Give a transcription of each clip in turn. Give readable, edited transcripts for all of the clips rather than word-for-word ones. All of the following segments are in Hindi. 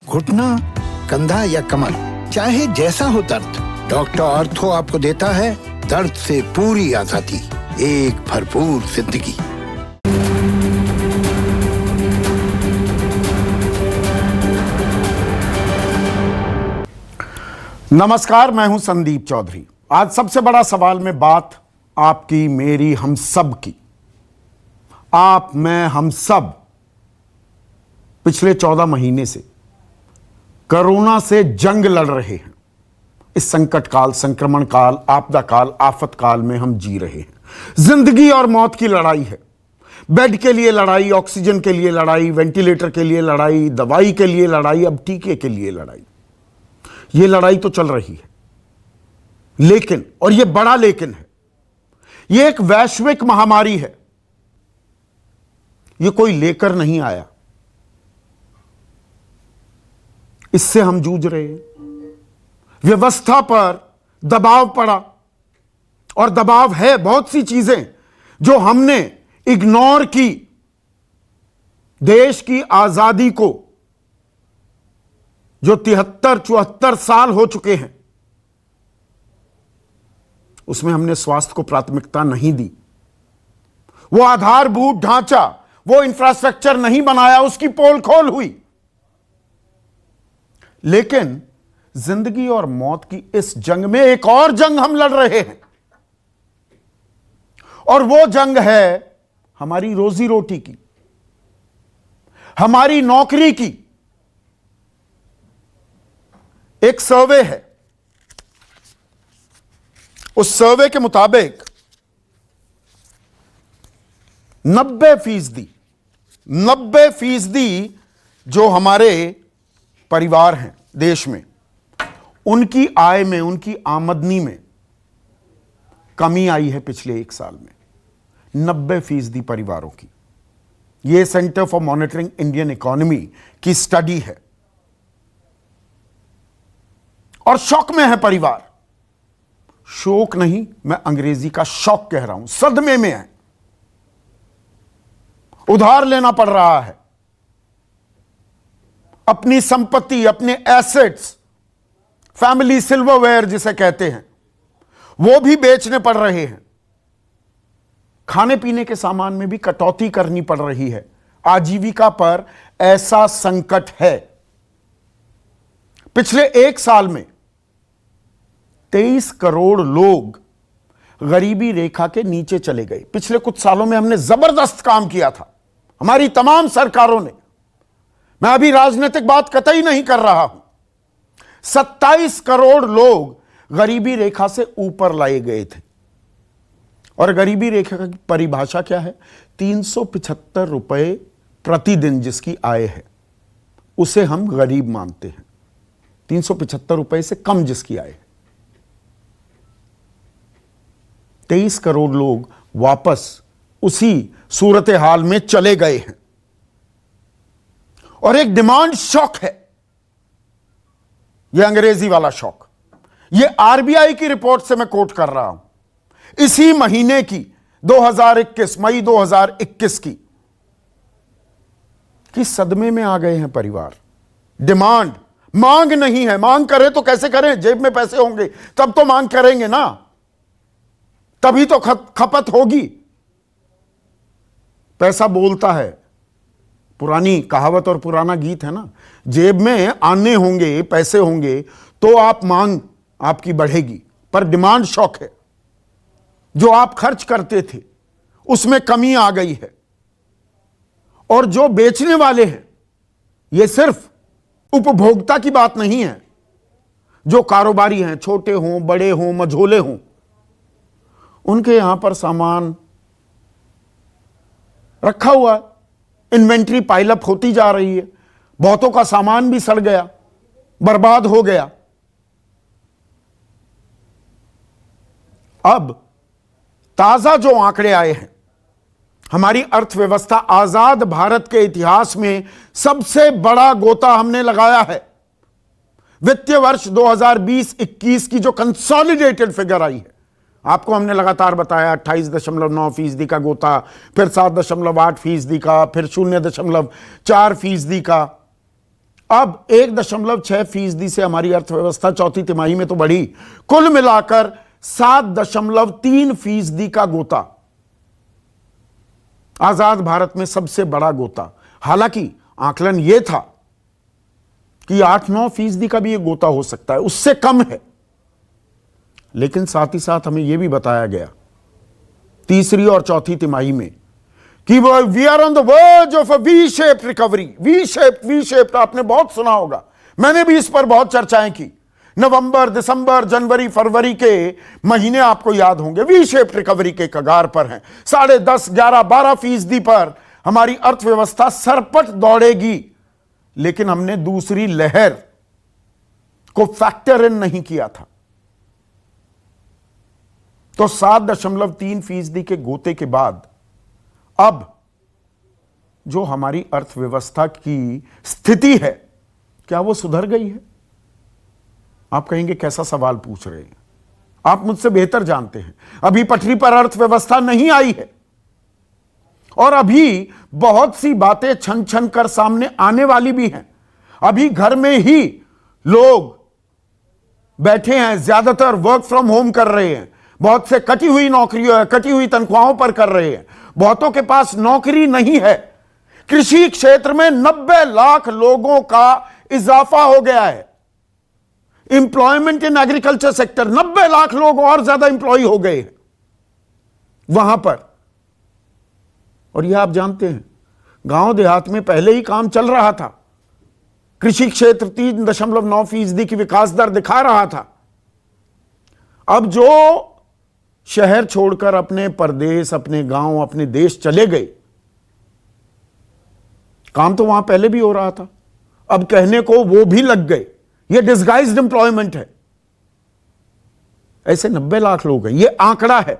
घुटना, कंधा या कमर, चाहे जैसा हो दर्द, डॉक्टर ऑर्थो आपको देता है दर्द से पूरी आजादी, एक भरपूर जिंदगी। नमस्कार, मैं हूं संदीप चौधरी। आज सबसे बड़ा सवाल में बात आपकी, मेरी, हम सब की। आप, मैं, हम सब पिछले 14 महीने से कोरोना से जंग लड़ रहे हैं। इस संकट काल, संक्रमण काल, आपदा काल, आफत काल में हम जी रहे हैं। जिंदगी और मौत की लड़ाई है। बेड के लिए लड़ाई, ऑक्सीजन के लिए लड़ाई, वेंटिलेटर के लिए लड़ाई, दवाई के लिए लड़ाई, अब टीके के लिए लड़ाई। ये लड़ाई तो चल रही है, लेकिन, और ये बड़ा लेकिन है, ये एक वैश्विक महामारी है। ये कोई लेकर नहीं आया, इससे हम जूझ रहे हैं। व्यवस्था पर दबाव पड़ा, और दबाव है बहुत सी चीजें जो हमने इग्नोर की। देश की आजादी को जो 73-74 साल हो चुके हैं, उसमें हमने स्वास्थ्य को प्राथमिकता नहीं दी। वो आधारभूत ढांचा, वो इंफ्रास्ट्रक्चर नहीं बनाया, उसकी पोल खोल हुई। लेकिन जिंदगी और मौत की इस जंग में एक और जंग हम लड़ रहे हैं, और वो जंग है हमारी रोजी रोटी की, हमारी नौकरी की। एक सर्वे है, उस सर्वे के मुताबिक 90% जो हमारे परिवार हैं देश में, उनकी आय में, उनकी आमदनी में कमी आई है पिछले 1 साल में। 90% परिवारों की। यह centre for monitoring Indian economy की स्टडी है, और शौक में है परिवार। शोक नहीं, मैं अंग्रेजी का शौक कह रहा हूं। सदमे में है, उधार लेना पड़ रहा है, अपनी संपत्ति, अपने एसेट्स, फैमिली सिल्वरवेयर जिसे कहते हैं, वो भी बेचने पड़ रहे हैं। खाने पीने के सामान में भी कटौती करनी पड़ रही है। आजीविका पर ऐसा संकट है। पिछले 1 साल में 23 करोड़ लोग गरीबी रेखा के नीचे चले गए। पिछले कुछ सालों में हमने जबरदस्त काम किया था, हमारी तमाम सरकारों ने। मैं अभी राजनीतिक बात कतई नहीं कर रहा हूं। 27 करोड़ लोग गरीबी रेखा से ऊपर लाए गए थे। और गरीबी रेखा की परिभाषा क्या है? 375 रुपए प्रतिदिन जिसकी आय है, उसे हम गरीब मानते हैं। 375 रुपए से कम जिसकी आय है। 23 करोड़ लोग वापस उसी सूरत हाल में चले गए हैं। और एक डिमांड शॉक है, यह अंग्रेजी वाला शॉक। यह आरबीआई की रिपोर्ट से मैं कोट कर रहा हूं, इसी महीने की, 2021, मई 2021 की। कि सदमे में आ गए हैं परिवार। डिमांड, मांग नहीं है। मांग करें तो कैसे करें? जेब में पैसे होंगे तब तो मांग करेंगे ना, तभी तो खपत होगी। पैसा बोलता है, पुरानी कहावत और पुराना गीत है ना। जेब में आने होंगे, पैसे होंगे तो आप मांग आपकी बढ़ेगी। पर डिमांड शॉक है। जो आप खर्च करते थे उसमें कमी आ गई है। और जो बेचने वाले हैं, यह सिर्फ उपभोक्ता की बात नहीं है। जो कारोबारी हैं, छोटे हों, बड़े हों, मझोले हों, उनके यहां पर सामान रखा हुआ, इन्वेंट्री पाइलअप होती जा रही है। बहुतों का सामान भी सड़ गया, बर्बाद हो गया। अब ताजा जो आंकड़े आए हैं, हमारी अर्थव्यवस्था, आजाद भारत के इतिहास में सबसे बड़ा गोता हमने लगाया है। वित्तीय वर्ष 2020-21 की जो कंसोलिडेटेड फिगर आई है, आपको हमने लगातार बताया, 28.9% का गोता, फिर 7.8% का, फिर 0.4% का। अब 1.6% से हमारी अर्थव्यवस्था चौथी तिमाही में तो बढ़ी, कुल मिलाकर 7.3% का गोता, आजाद भारत में सबसे बड़ा गोता। हालांकि आकलन यह था कि 8-9% का भी यह गोता हो सकता है, उससे कम है, लेकिन साथ ही साथ हमें यह भी बताया गया तीसरी और चौथी तिमाही में कि we are on the verge of a V shape recovery. V shape आपने बहुत सुना होगा, मैंने भी इस पर बहुत चर्चाएं की। नवंबर, दिसंबर, जनवरी, फरवरी के महीने आपको याद होंगे, वी शेप रिकवरी के कगार पर हैं। 10.5, 11, 12% पर हमारी अर्थव्यवस्था सरपट दौड़ेगी, लेकिन हमने दूसरी लहर को फैक्टर इन नहीं किया था। तो 7.3% के गोते के बाद अब जो हमारी अर्थव्यवस्था की स्थिति है, क्या वो सुधर गई है? आप कहेंगे कैसा सवाल पूछ रहे हैं, आप मुझसे बेहतर जानते हैं। अभी पटरी पर अर्थव्यवस्था नहीं आई है और अभी बहुत सी बातें छन छन कर सामने आने वाली भी हैं। अभी घर में ही लोग बैठे हैं, ज्यादातर वर्क फ्रॉम होम कर रहे हैं, बहुत से कटी हुई नौकरियों, कटी हुई तनख्वाहों पर कर रहे हैं, बहुतों के पास नौकरी नहीं है। कृषि क्षेत्र में 90 लाख लोगों का इजाफा हो गया है। Employment in agriculture sector, 90 lakh लोग और ज्यादा इंप्लॉय हो गए हैं वहां पर। और यह आप जानते हैं, गांव देहात में पहले ही काम चल रहा था। कृषि क्षेत्र 3.9% की विकास दर दिखा रहा था। अब जो शहर छोड़कर अपने प्रदेश, अपने गांव, अपने देश चले गए, काम तो वहां पहले भी हो रहा था, अब कहने को वो भी लग गए। ये डिस्गाइज्ड एम्प्लॉयमेंट है। ऐसे 90 लाख लोग हैं, ये आंकड़ा है।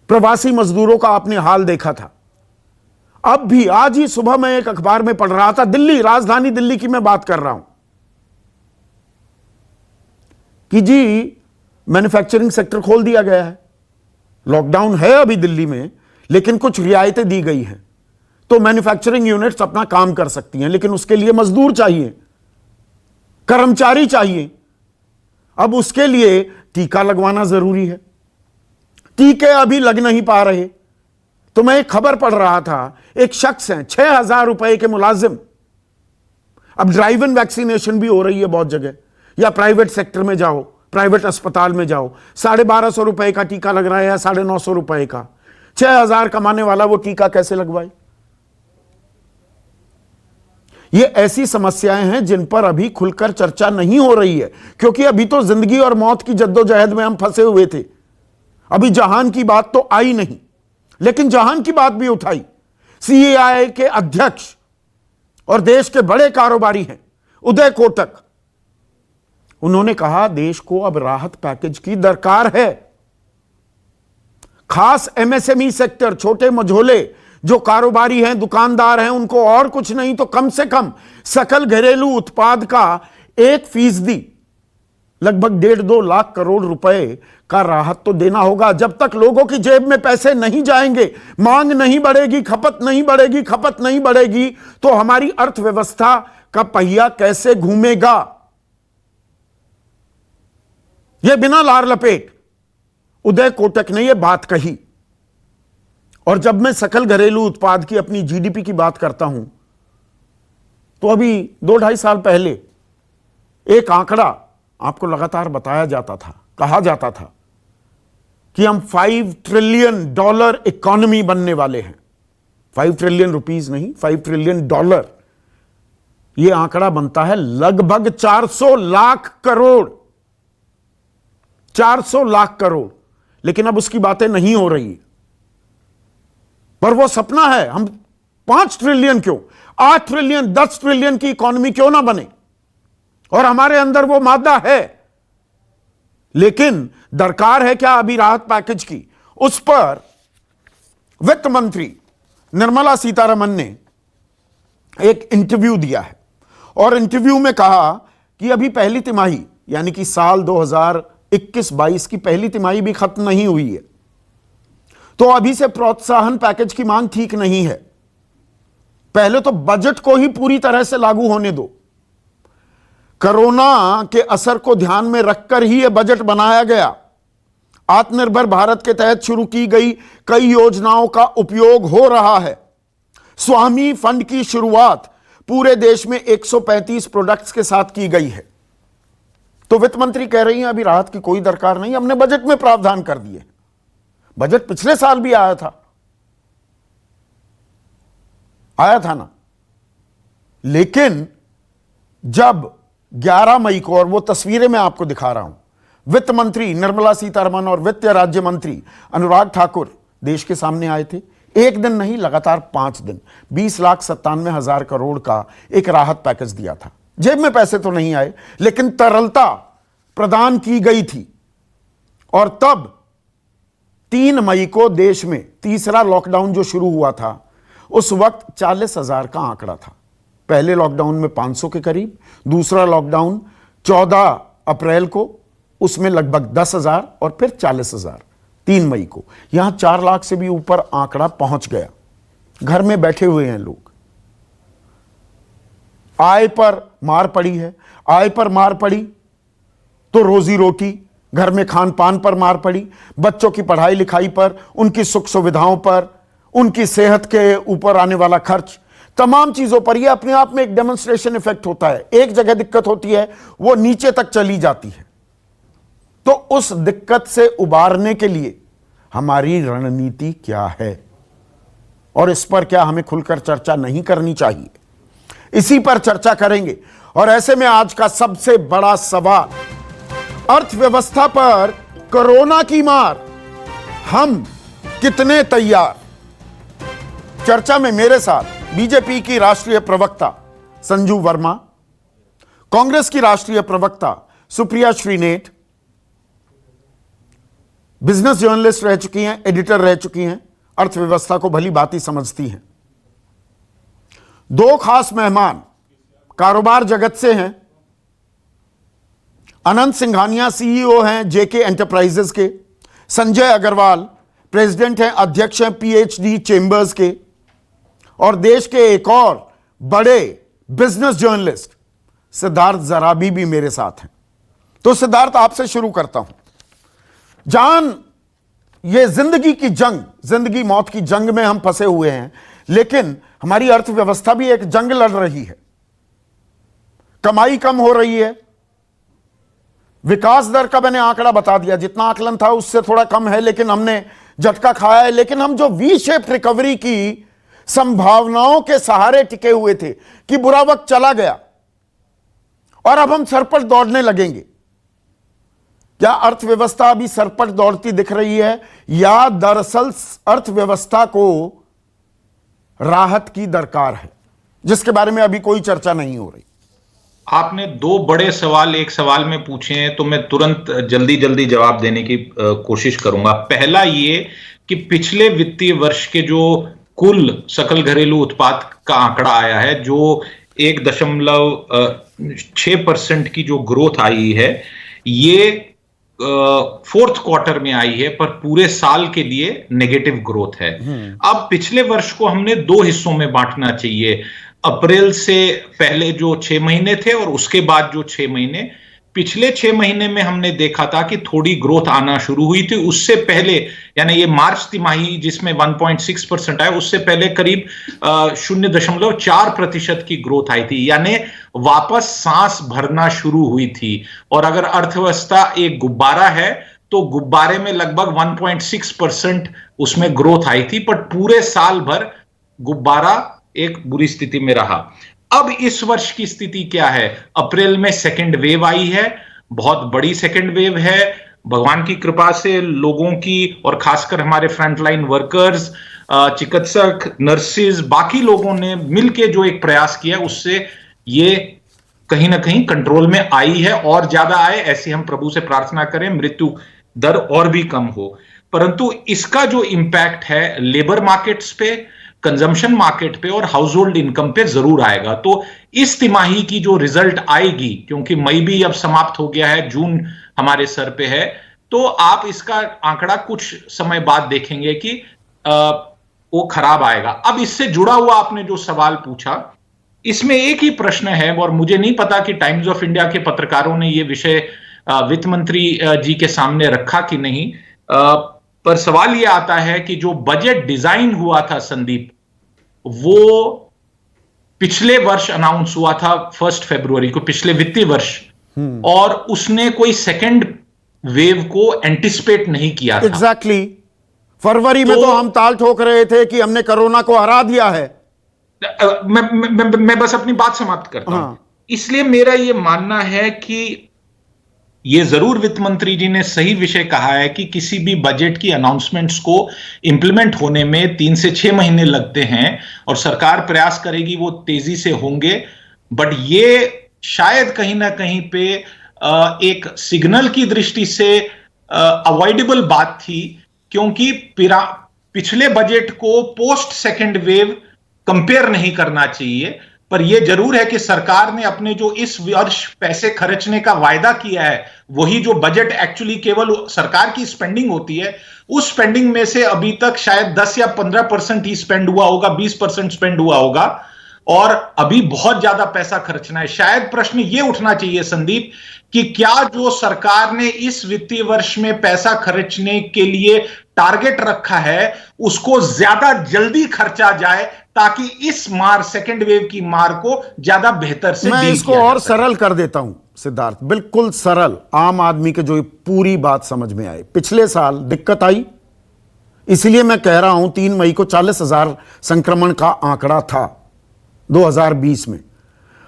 प्रवासी मजदूरों का आपने हाल देखा था। अब भी आज ही सुबह मैं एक अखबार में पढ़ रहा था, दिल्ली, राजधानी दिल्ली की मैं बात कर रहा हूं, कि जी मैन्युफैक्चरिंग सेक्टर खोल दिया गया है। लॉकडाउन है अभी दिल्ली में, लेकिन कुछ रियायतें दी गई हैं, तो मैन्युफैक्चरिंग यूनिट्स अपना काम कर सकती हैं, लेकिन उसके लिए मजदूर चाहिए, कर्मचारी चाहिए। अब उसके लिए टीका लगवाना जरूरी है। टीके अभी लग नहीं पा रहे। तो मैं एक खबर पढ़ रहा था, एक शख्स हैं 6,000 रुपए के मुलाजिम। अब ड्राइव इन वैक्सीनेशन भी हो रही है बहुत जगह, या प्राइवेट सेक्टर में जाओ, प्राइवेट अस्पताल में जाओ, 1250 रुपए का टीका लग रहा है या 950 रुपए का। 6,000 कमाने वाला वो टीका कैसे लगवाए? ये ऐसी समस्याएं हैं जिन पर अभी खुलकर चर्चा नहीं हो रही है, क्योंकि अभी तो जिंदगी और मौत की जद्दोजहद में हम फंसे हुए थे। अभी जहान की बात तो आई नहीं, लेकिन जहान की बात भी उठाई। सीएआई के अध्यक्ष और देश के बड़े कारोबारी हैं उदय कोटक, उन्होंने कहा देश को अब राहत पैकेज की दरकार है। खास एमएसएमई सेक्टर, छोटे मझोले जो कारोबारी हैं, दुकानदार हैं, उनको और कुछ नहीं तो कम से कम सकल घरेलू उत्पाद का 1%, लगभग 1.5-2 लाख करोड़ रुपए का राहत तो देना होगा। जब तक लोगों की जेब में पैसे नहीं जाएंगे, मांग नहीं बढ़ेगी, खपत नहीं बढ़ेगी, खपत नहीं बढ़ेगी, तो हमारी अर्थव्यवस्था का पहिया कैसे घूमेगा? यह बिना लार लपेट उदय कोटक ने यह बात कही। और जब मैं सकल घरेलू उत्पाद की, अपनी जीडीपी की बात करता हूं, तो अभी 2-2.5 साल पहले एक आंकड़ा आपको लगातार बताया जाता था, कहा जाता था कि हम $5 ट्रिलियन इकोनॉमी बनने वाले हैं। 5 ट्रिलियन रुपीस नहीं, $5 ट्रिलियन। यह आंकड़ा बनता है लगभग 400 लाख करोड़। 400 लाख करोड़। लेकिन अब उसकी बातें नहीं हो रही, पर वो सपना है। हम 5 ट्रिलियन क्यों, 8 ट्रिलियन, 10 ट्रिलियन की इकोनॉमी क्यों ना बने, और हमारे अंदर वो मादा है। लेकिन दरकार है क्या अभी राहत पैकेज की? उस पर वित्त मंत्री निर्मला सीतारमण ने एक इंटरव्यू दिया है, और इंटरव्यू में कहा कि अभी पहली तिमाही, यानी कि साल 2021-22 की पहली तिमाही भी खत्म नहीं हुई है, तो अभी से प्रोत्साहन पैकेज की मांग ठीक नहीं है। पहले तो बजट को ही पूरी तरह से लागू होने दो। कोरोना के असर को ध्यान में रखकर ही यह बजट बनाया गया। आत्मनिर्भर भारत के तहत शुरू की गई कई योजनाओं का उपयोग हो रहा है। स्वामी फंड की शुरुआत पूरे देश में 135 प्रोडक्ट्स के साथ की गई है। तो वित्त मंत्री कह रही हैं अभी राहत की कोई दरकार नहीं, हमने बजट में प्रावधान कर दिए। बजट पिछले साल भी आया था ना। लेकिन जब 11 मई को, और वो तस्वीरें मैं आपको दिखा रहा हूं, वित्त मंत्री निर्मला सीतारमण और वित्त राज्य मंत्री अनुराग ठाकुर देश के सामने आए थे, एक दिन नहीं लगातार 5 दिन 20,97,000 करोड़ का एक राहत पैकेज दिया था। जेब में पैसे तो नहीं आए, लेकिन तरलता प्रदान की गई थी। और तब 3 मई को देश में तीसरा लॉकडाउन जो शुरू हुआ था, उस वक्त 40,000 का आंकड़ा था। पहले लॉकडाउन में 500 के करीब, दूसरा लॉकडाउन 14 अप्रैल को, उसमें लगभग 10,000 और फिर 40,000 3 मई को। यहां 4 लाख से भी ऊपर आंकड़ा पहुंच गया। घर में बैठे हुए हैं लोग। आय पर मार पड़ी है। आय पर मार पड़ी तो रोजी रोटी, घर में खान पान पर मार पड़ी, बच्चों की पढ़ाई लिखाई पर, उनकी सुख सुविधाओं पर, उनकी सेहत के ऊपर आने वाला खर्च, तमाम चीजों पर। यह अपने आप में एक डेमोन्स्ट्रेशन इफेक्ट होता है। एक जगह दिक्कत होती है, वो नीचे तक चली जाती है। तो उस दिक्कत से उबारने के लिए हमारी रणनीति क्या है, और इस पर क्या हमें खुलकर चर्चा नहीं करनी चाहिए? इसी पर चर्चा करेंगे। और ऐसे में आज का सबसे बड़ा सवाल, अर्थव्यवस्था पर कोरोना की मार, हम कितने तैयार? चर्चा में मेरे साथ बीजेपी की राष्ट्रीय प्रवक्ता संजू वर्मा, कांग्रेस की राष्ट्रीय प्रवक्ता सुप्रिया श्रीनेठ, बिजनेस जर्नलिस्ट रह चुकी हैं, एडिटर रह चुकी हैं, अर्थव्यवस्था को भली भांति समझती हैं। 2 खास मेहमान कारोबार जगत से हैं। अनंत सिंघानिया सीईओ हैं जेके एंटरप्राइजेस के, संजय अग्रवाल प्रेसिडेंट हैं, अध्यक्ष हैं पीएचडी चेंबर्स के, और देश के एक और बड़े बिजनेस जर्नलिस्ट सिद्धार्थ जराबी भी मेरे साथ हैं। तो सिद्धार्थ, आपसे शुरू करता हूं। जान, ये जिंदगी की जंग, जिंदगी मौत की जंग में हम फंसे हुए हैं, लेकिन हमारी अर्थव्यवस्था भी एक जंग लड़ रही है। कमाई कम हो रही है। विकास दर का मैंने आंकड़ा बता दिया, जितना आकलन था उससे थोड़ा कम है, लेकिन हमने झटका खाया है। लेकिन हम जो वी शेप रिकवरी की संभावनाओं के सहारे टिके हुए थे कि बुरा वक्त चला गया और अब हम सरपट दौड़ने लगेंगे, क्या अर्थव्यवस्था अभी सरपट दौड़ती दिख रही है, या दरअसल अर्थव्यवस्था को राहत की दरकार है, जिसके बारे में अभी कोई चर्चा नहीं हो रही? आपने 2 बड़े सवाल एक सवाल में पूछे हैं, तो मैं तुरंत जल्दी जल्दी जवाब देने की कोशिश करूंगा। पहला ये कि पिछले वित्तीय वर्ष के जो कुल सकल घरेलू उत्पाद का आंकड़ा आया है, जो 1.6% की जो ग्रोथ आई है, ये 4th क्वार्टर में आई है, पर पूरे साल के लिए नेगेटिव ग्रोथ है। अब पिछले वर्ष को हमने 2 हिस्सों में बांटना चाहिए। अप्रैल से पहले जो 6 महीने थे और उसके बाद जो 6 महीने, पिछले 6 महीने में हमने देखा था कि थोड़ी ग्रोथ आना शुरू हुई थी। उससे पहले, यानी ये मार्च तिमाही जिसमें 1.6% आया, उससे पहले करीब 0.4% की ग्रोथ आई थी, यानी वापस सांस भरना शुरू हुई थी। और अगर अर्थव्यवस्था एक गुब्बारा है तो गुब्बारे में लगभग 1.6% उसमें ग्रोथ आई थी, पर पूरे साल भर गुब्बारा एक बुरी स्थिति में रहा। अब इस वर्ष की स्थिति क्या है? अप्रैल में सेकेंड वेव आई है, बहुत बड़ी सेकेंड वेव है। भगवान की कृपा से लोगों की, और खासकर हमारे फ्रंटलाइन वर्कर्स, चिकित्सक, नर्सेज, बाकी लोगों ने मिलकर जो एक प्रयास किया, उससे ये कहीं ना कहीं कंट्रोल में आई है, और ज्यादा आए ऐसी हम प्रभु से प्रार्थना करें, मृत्यु दर और भी कम हो। परंतु इसका जो इंपैक्ट है लेबर मार्केट्स पे, कंजम्पशन मार्केट पे और हाउस होल्ड इनकम पे जरूर आएगा। तो इस तिमाही की जो रिजल्ट आएगी, क्योंकि मई भी अब समाप्त हो गया है, जून हमारे सर पे है, तो आप इसका आंकड़ा कुछ समय बाद देखेंगे कि वो खराब आएगा। अब इससे जुड़ा हुआ आपने जो सवाल पूछा, इसमें एक ही प्रश्न है, और मुझे नहीं पता कि टाइम्स ऑफ इंडिया के पत्रकारों ने यह विषय वित्त मंत्री जी के सामने रखा कि नहीं, पर सवाल यह आता है कि जो बजट डिजाइन हुआ था संदीप, वो पिछले वर्ष अनाउंस हुआ था 1 फरवरी को, पिछले वित्तीय वर्ष, और उसने कोई सेकंड वेव को एंटिसिपेट नहीं किया था। एग्जैक्टली। फरवरी में तो हम ताल ठोक रहे थे कि हमने कोरोना को हरा दिया है। मैं बस अपनी बात समाप्त करता हूं। इसलिए मेरा यह मानना है कि यह जरूर वित्त मंत्री जी ने सही विषय कहा है कि किसी भी बजट की अनाउंसमेंट्स को इंप्लीमेंट होने में 3 से 6 महीने लगते हैं, और सरकार प्रयास करेगी वो तेजी से होंगे। बट ये शायद कहीं ना कहीं पे एक सिग्नल की दृष्टि से अवॉइडेबल बात थी, क्योंकि पिछले बजट को पोस्ट सेकेंड वेव कंपेयर नहीं करना चाहिए। पर यह जरूर है कि सरकार ने अपने जो इस वर्ष पैसे खर्चने का वायदा किया है, वही जो बजट एक्चुअली केवल सरकार की स्पेंडिंग होती है, उस स्पेंडिंग में से अभी तक शायद 10 या 15% ही स्पेंड हुआ होगा, 20% स्पेंड हुआ होगा, और अभी बहुत ज्यादा पैसा खर्चना है। शायद प्रश्न यह उठना चाहिए संदीप कि क्या जो सरकार ने इस वित्तीय वर्ष में पैसा खर्चने के लिए टारगेट रखा है, उसको ज्यादा जल्दी खर्चा जाए, ताकि इस सेकेंड वेव की मार को ज्यादा बेहतर से मैं इसको और सरल कर देता हूं सिद्धार्थ, बिल्कुल सरल, आम आदमी के जो पूरी बात समझ में आए। पिछले साल दिक्कत आई, इसलिए मैं कह रहा हूं 3 मई को 40,000 संक्रमण का आंकड़ा था 2020 में।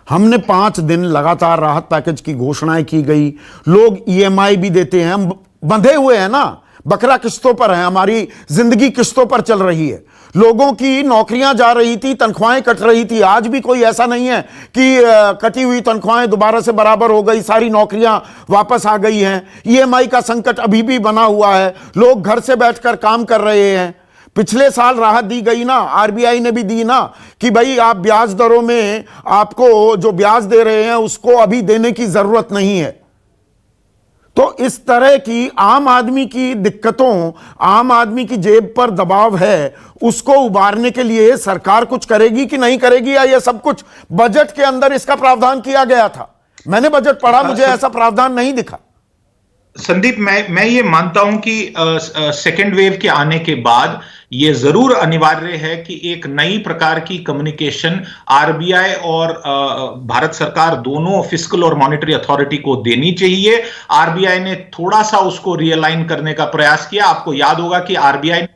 हमने 5 दिन लगातार राहत पैकेज की घोषणाएं की गई, लोग ईएमआई भी देते हैं, हम बंधे हुए हैं ना, बकरा किस्तों पर है, हमारी जिंदगी किस्तों पर चल रही है। लोगों की नौकरियां जा रही थी, तनख्वाहें कट रही थी। आज भी कोई ऐसा नहीं है कि कटी हुई तनख्वाहें दोबारा से बराबर हो गई, सारी नौकरियां वापस आ गई हैं। ईएमआई का संकट अभी भी बना हुआ है, लोग घर से बैठकर काम कर रहे हैं। पिछले साल राहत दी गई ना, आरबीआई ने भी दी ना, कि भाई आप ब्याज दरों में आपको जो ब्याज दे रहे हैं उसको अभी देने की जरूरत नहीं है। तो इस तरह की आम आदमी की दिक्कतों, आम आदमी की जेब पर दबाव है, उसको उबारने के लिए सरकार कुछ करेगी कि नहीं करेगी, या ये सब कुछ बजट के अंदर इसका प्रावधान किया गया था? मैंने बजट पढ़ा, मुझे ऐसा प्रावधान नहीं दिखा। संदीप, मैं ये मानता हूं कि सेकेंड वेव के आने के बाद ये जरूर अनिवार्य है कि एक नई प्रकार की कम्युनिकेशन आरबीआई और भारत सरकार दोनों, फिस्कल और मॉनेटरी अथॉरिटी को देनी चाहिए। आरबीआई ने थोड़ा सा उसको रियलाइन करने का प्रयास किया। आपको याद होगा कि आरबीआई ने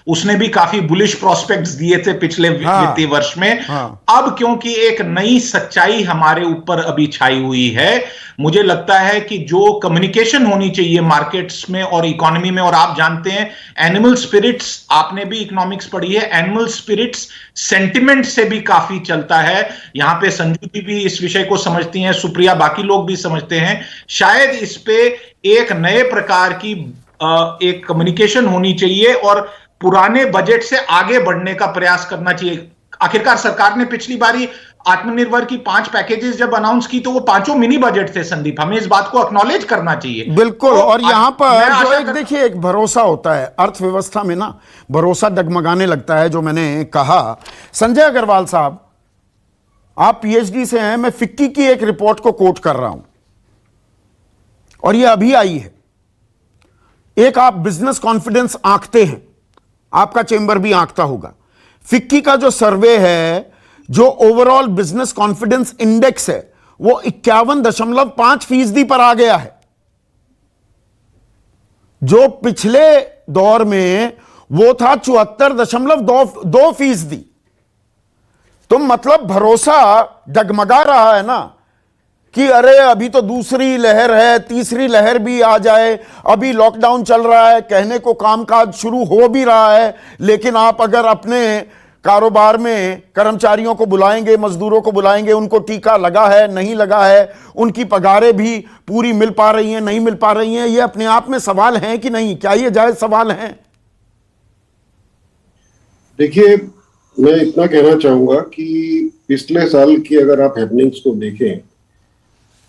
उसने भी काफी बुलिश प्रोस्पेक्ट्स दिए थे पिछले वित्तीय वर्ष में। अब क्योंकि एक नई सच्चाई हमारे ऊपर अभी छाई हुई है, मुझे लगता है कि जो कम्युनिकेशन होनी चाहिए मार्केट्स में और इकोनॉमी में, और आप जानते हैं एनिमल स्पिरिट्स, आपने भी इकोनॉमिक्स पढ़ी है, एनिमल स्पिरिट्स सेंटिमेंट से भी काफी चलता है। यहां पे संजू जी भी इस विषय को समझती हैं, सुप्रिया, बाकी लोग भी समझते हैं। शायद इस पे एक नए प्रकार की एक कम्युनिकेशन होनी चाहिए और पुराने बजट से आगे बढ़ने का प्रयास करना चाहिए। आखिरकार सरकार ने पिछली बारी आत्मनिर्भर की 5 पैकेजेस जब अनाउंस की तो वो 5 मिनी बजट थे संदीप, हमें इस बात को एक्नॉलेज करना चाहिए। बिल्कुल। तो और यहां पर जो एक देखिए एक भरोसा होता है अर्थव्यवस्था में ना, भरोसा डगमगाने लगता है। जो मैंने कहा, संजय अग्रवाल साहब, आप पीएचडी से हैं, मैं फिक्की की एक रिपोर्ट को कोट कर रहा हूं और यह अभी आई है। एक आप बिजनेस कॉन्फिडेंस आंकते हैं, आपका चेंबर भी आंकता होगा। फिक्की का जो सर्वे है, जो ओवरऑल बिजनेस कॉन्फिडेंस इंडेक्स है, वो 51.5% पर आ गया है, जो पिछले दौर में वो था 74.2%। तो मतलब भरोसा डगमगा रहा है ना कि अरे अभी तो दूसरी लहर है, तीसरी लहर भी आ जाए, अभी लॉकडाउन चल रहा है, कहने को कामकाज शुरू हो भी रहा है, लेकिन आप अगर अपने कारोबार में कर्मचारियों को बुलाएंगे, मजदूरों को बुलाएंगे, उनको टीका लगा है नहीं लगा है, उनकी पगारें भी पूरी मिल पा रही हैं नहीं मिल पा रही हैं, ये अपने आप में सवाल हैं कि नहीं? क्या ये जायज सवाल हैं? देखिए, मैं इतना कहना चाहूंगा कि पिछले साल की अगर आप हैपनिंग्स को देखें,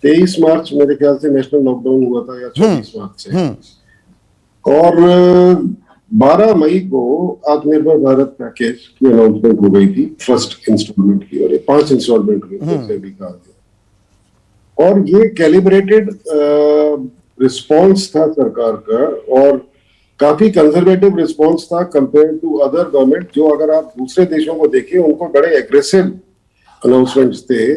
23 मार्च मेरे ख्याल से नेशनल लॉकडाउन हुआ था, या 24 मार्च से, और 12 मई को आत्मनिर्भर भारत पैकेज की अनाउंसमेंट हो गई थी, फर्स्ट इंस्टॉलमेंट की, और ये 5 इंस्टॉलमेंट हुई जैसे भी कहा गया। और ये कैलिब्रेटेड रिस्पॉन्स था सरकार का, और काफी कंजर्वेटिव रिस्पॉन्स था कंपेयर टू अदर गवर्नमेंट, जो अगर आप दूसरे देशों को देखें उनको बड़े एग्रेसिव अनाउंसमेंट्स थे,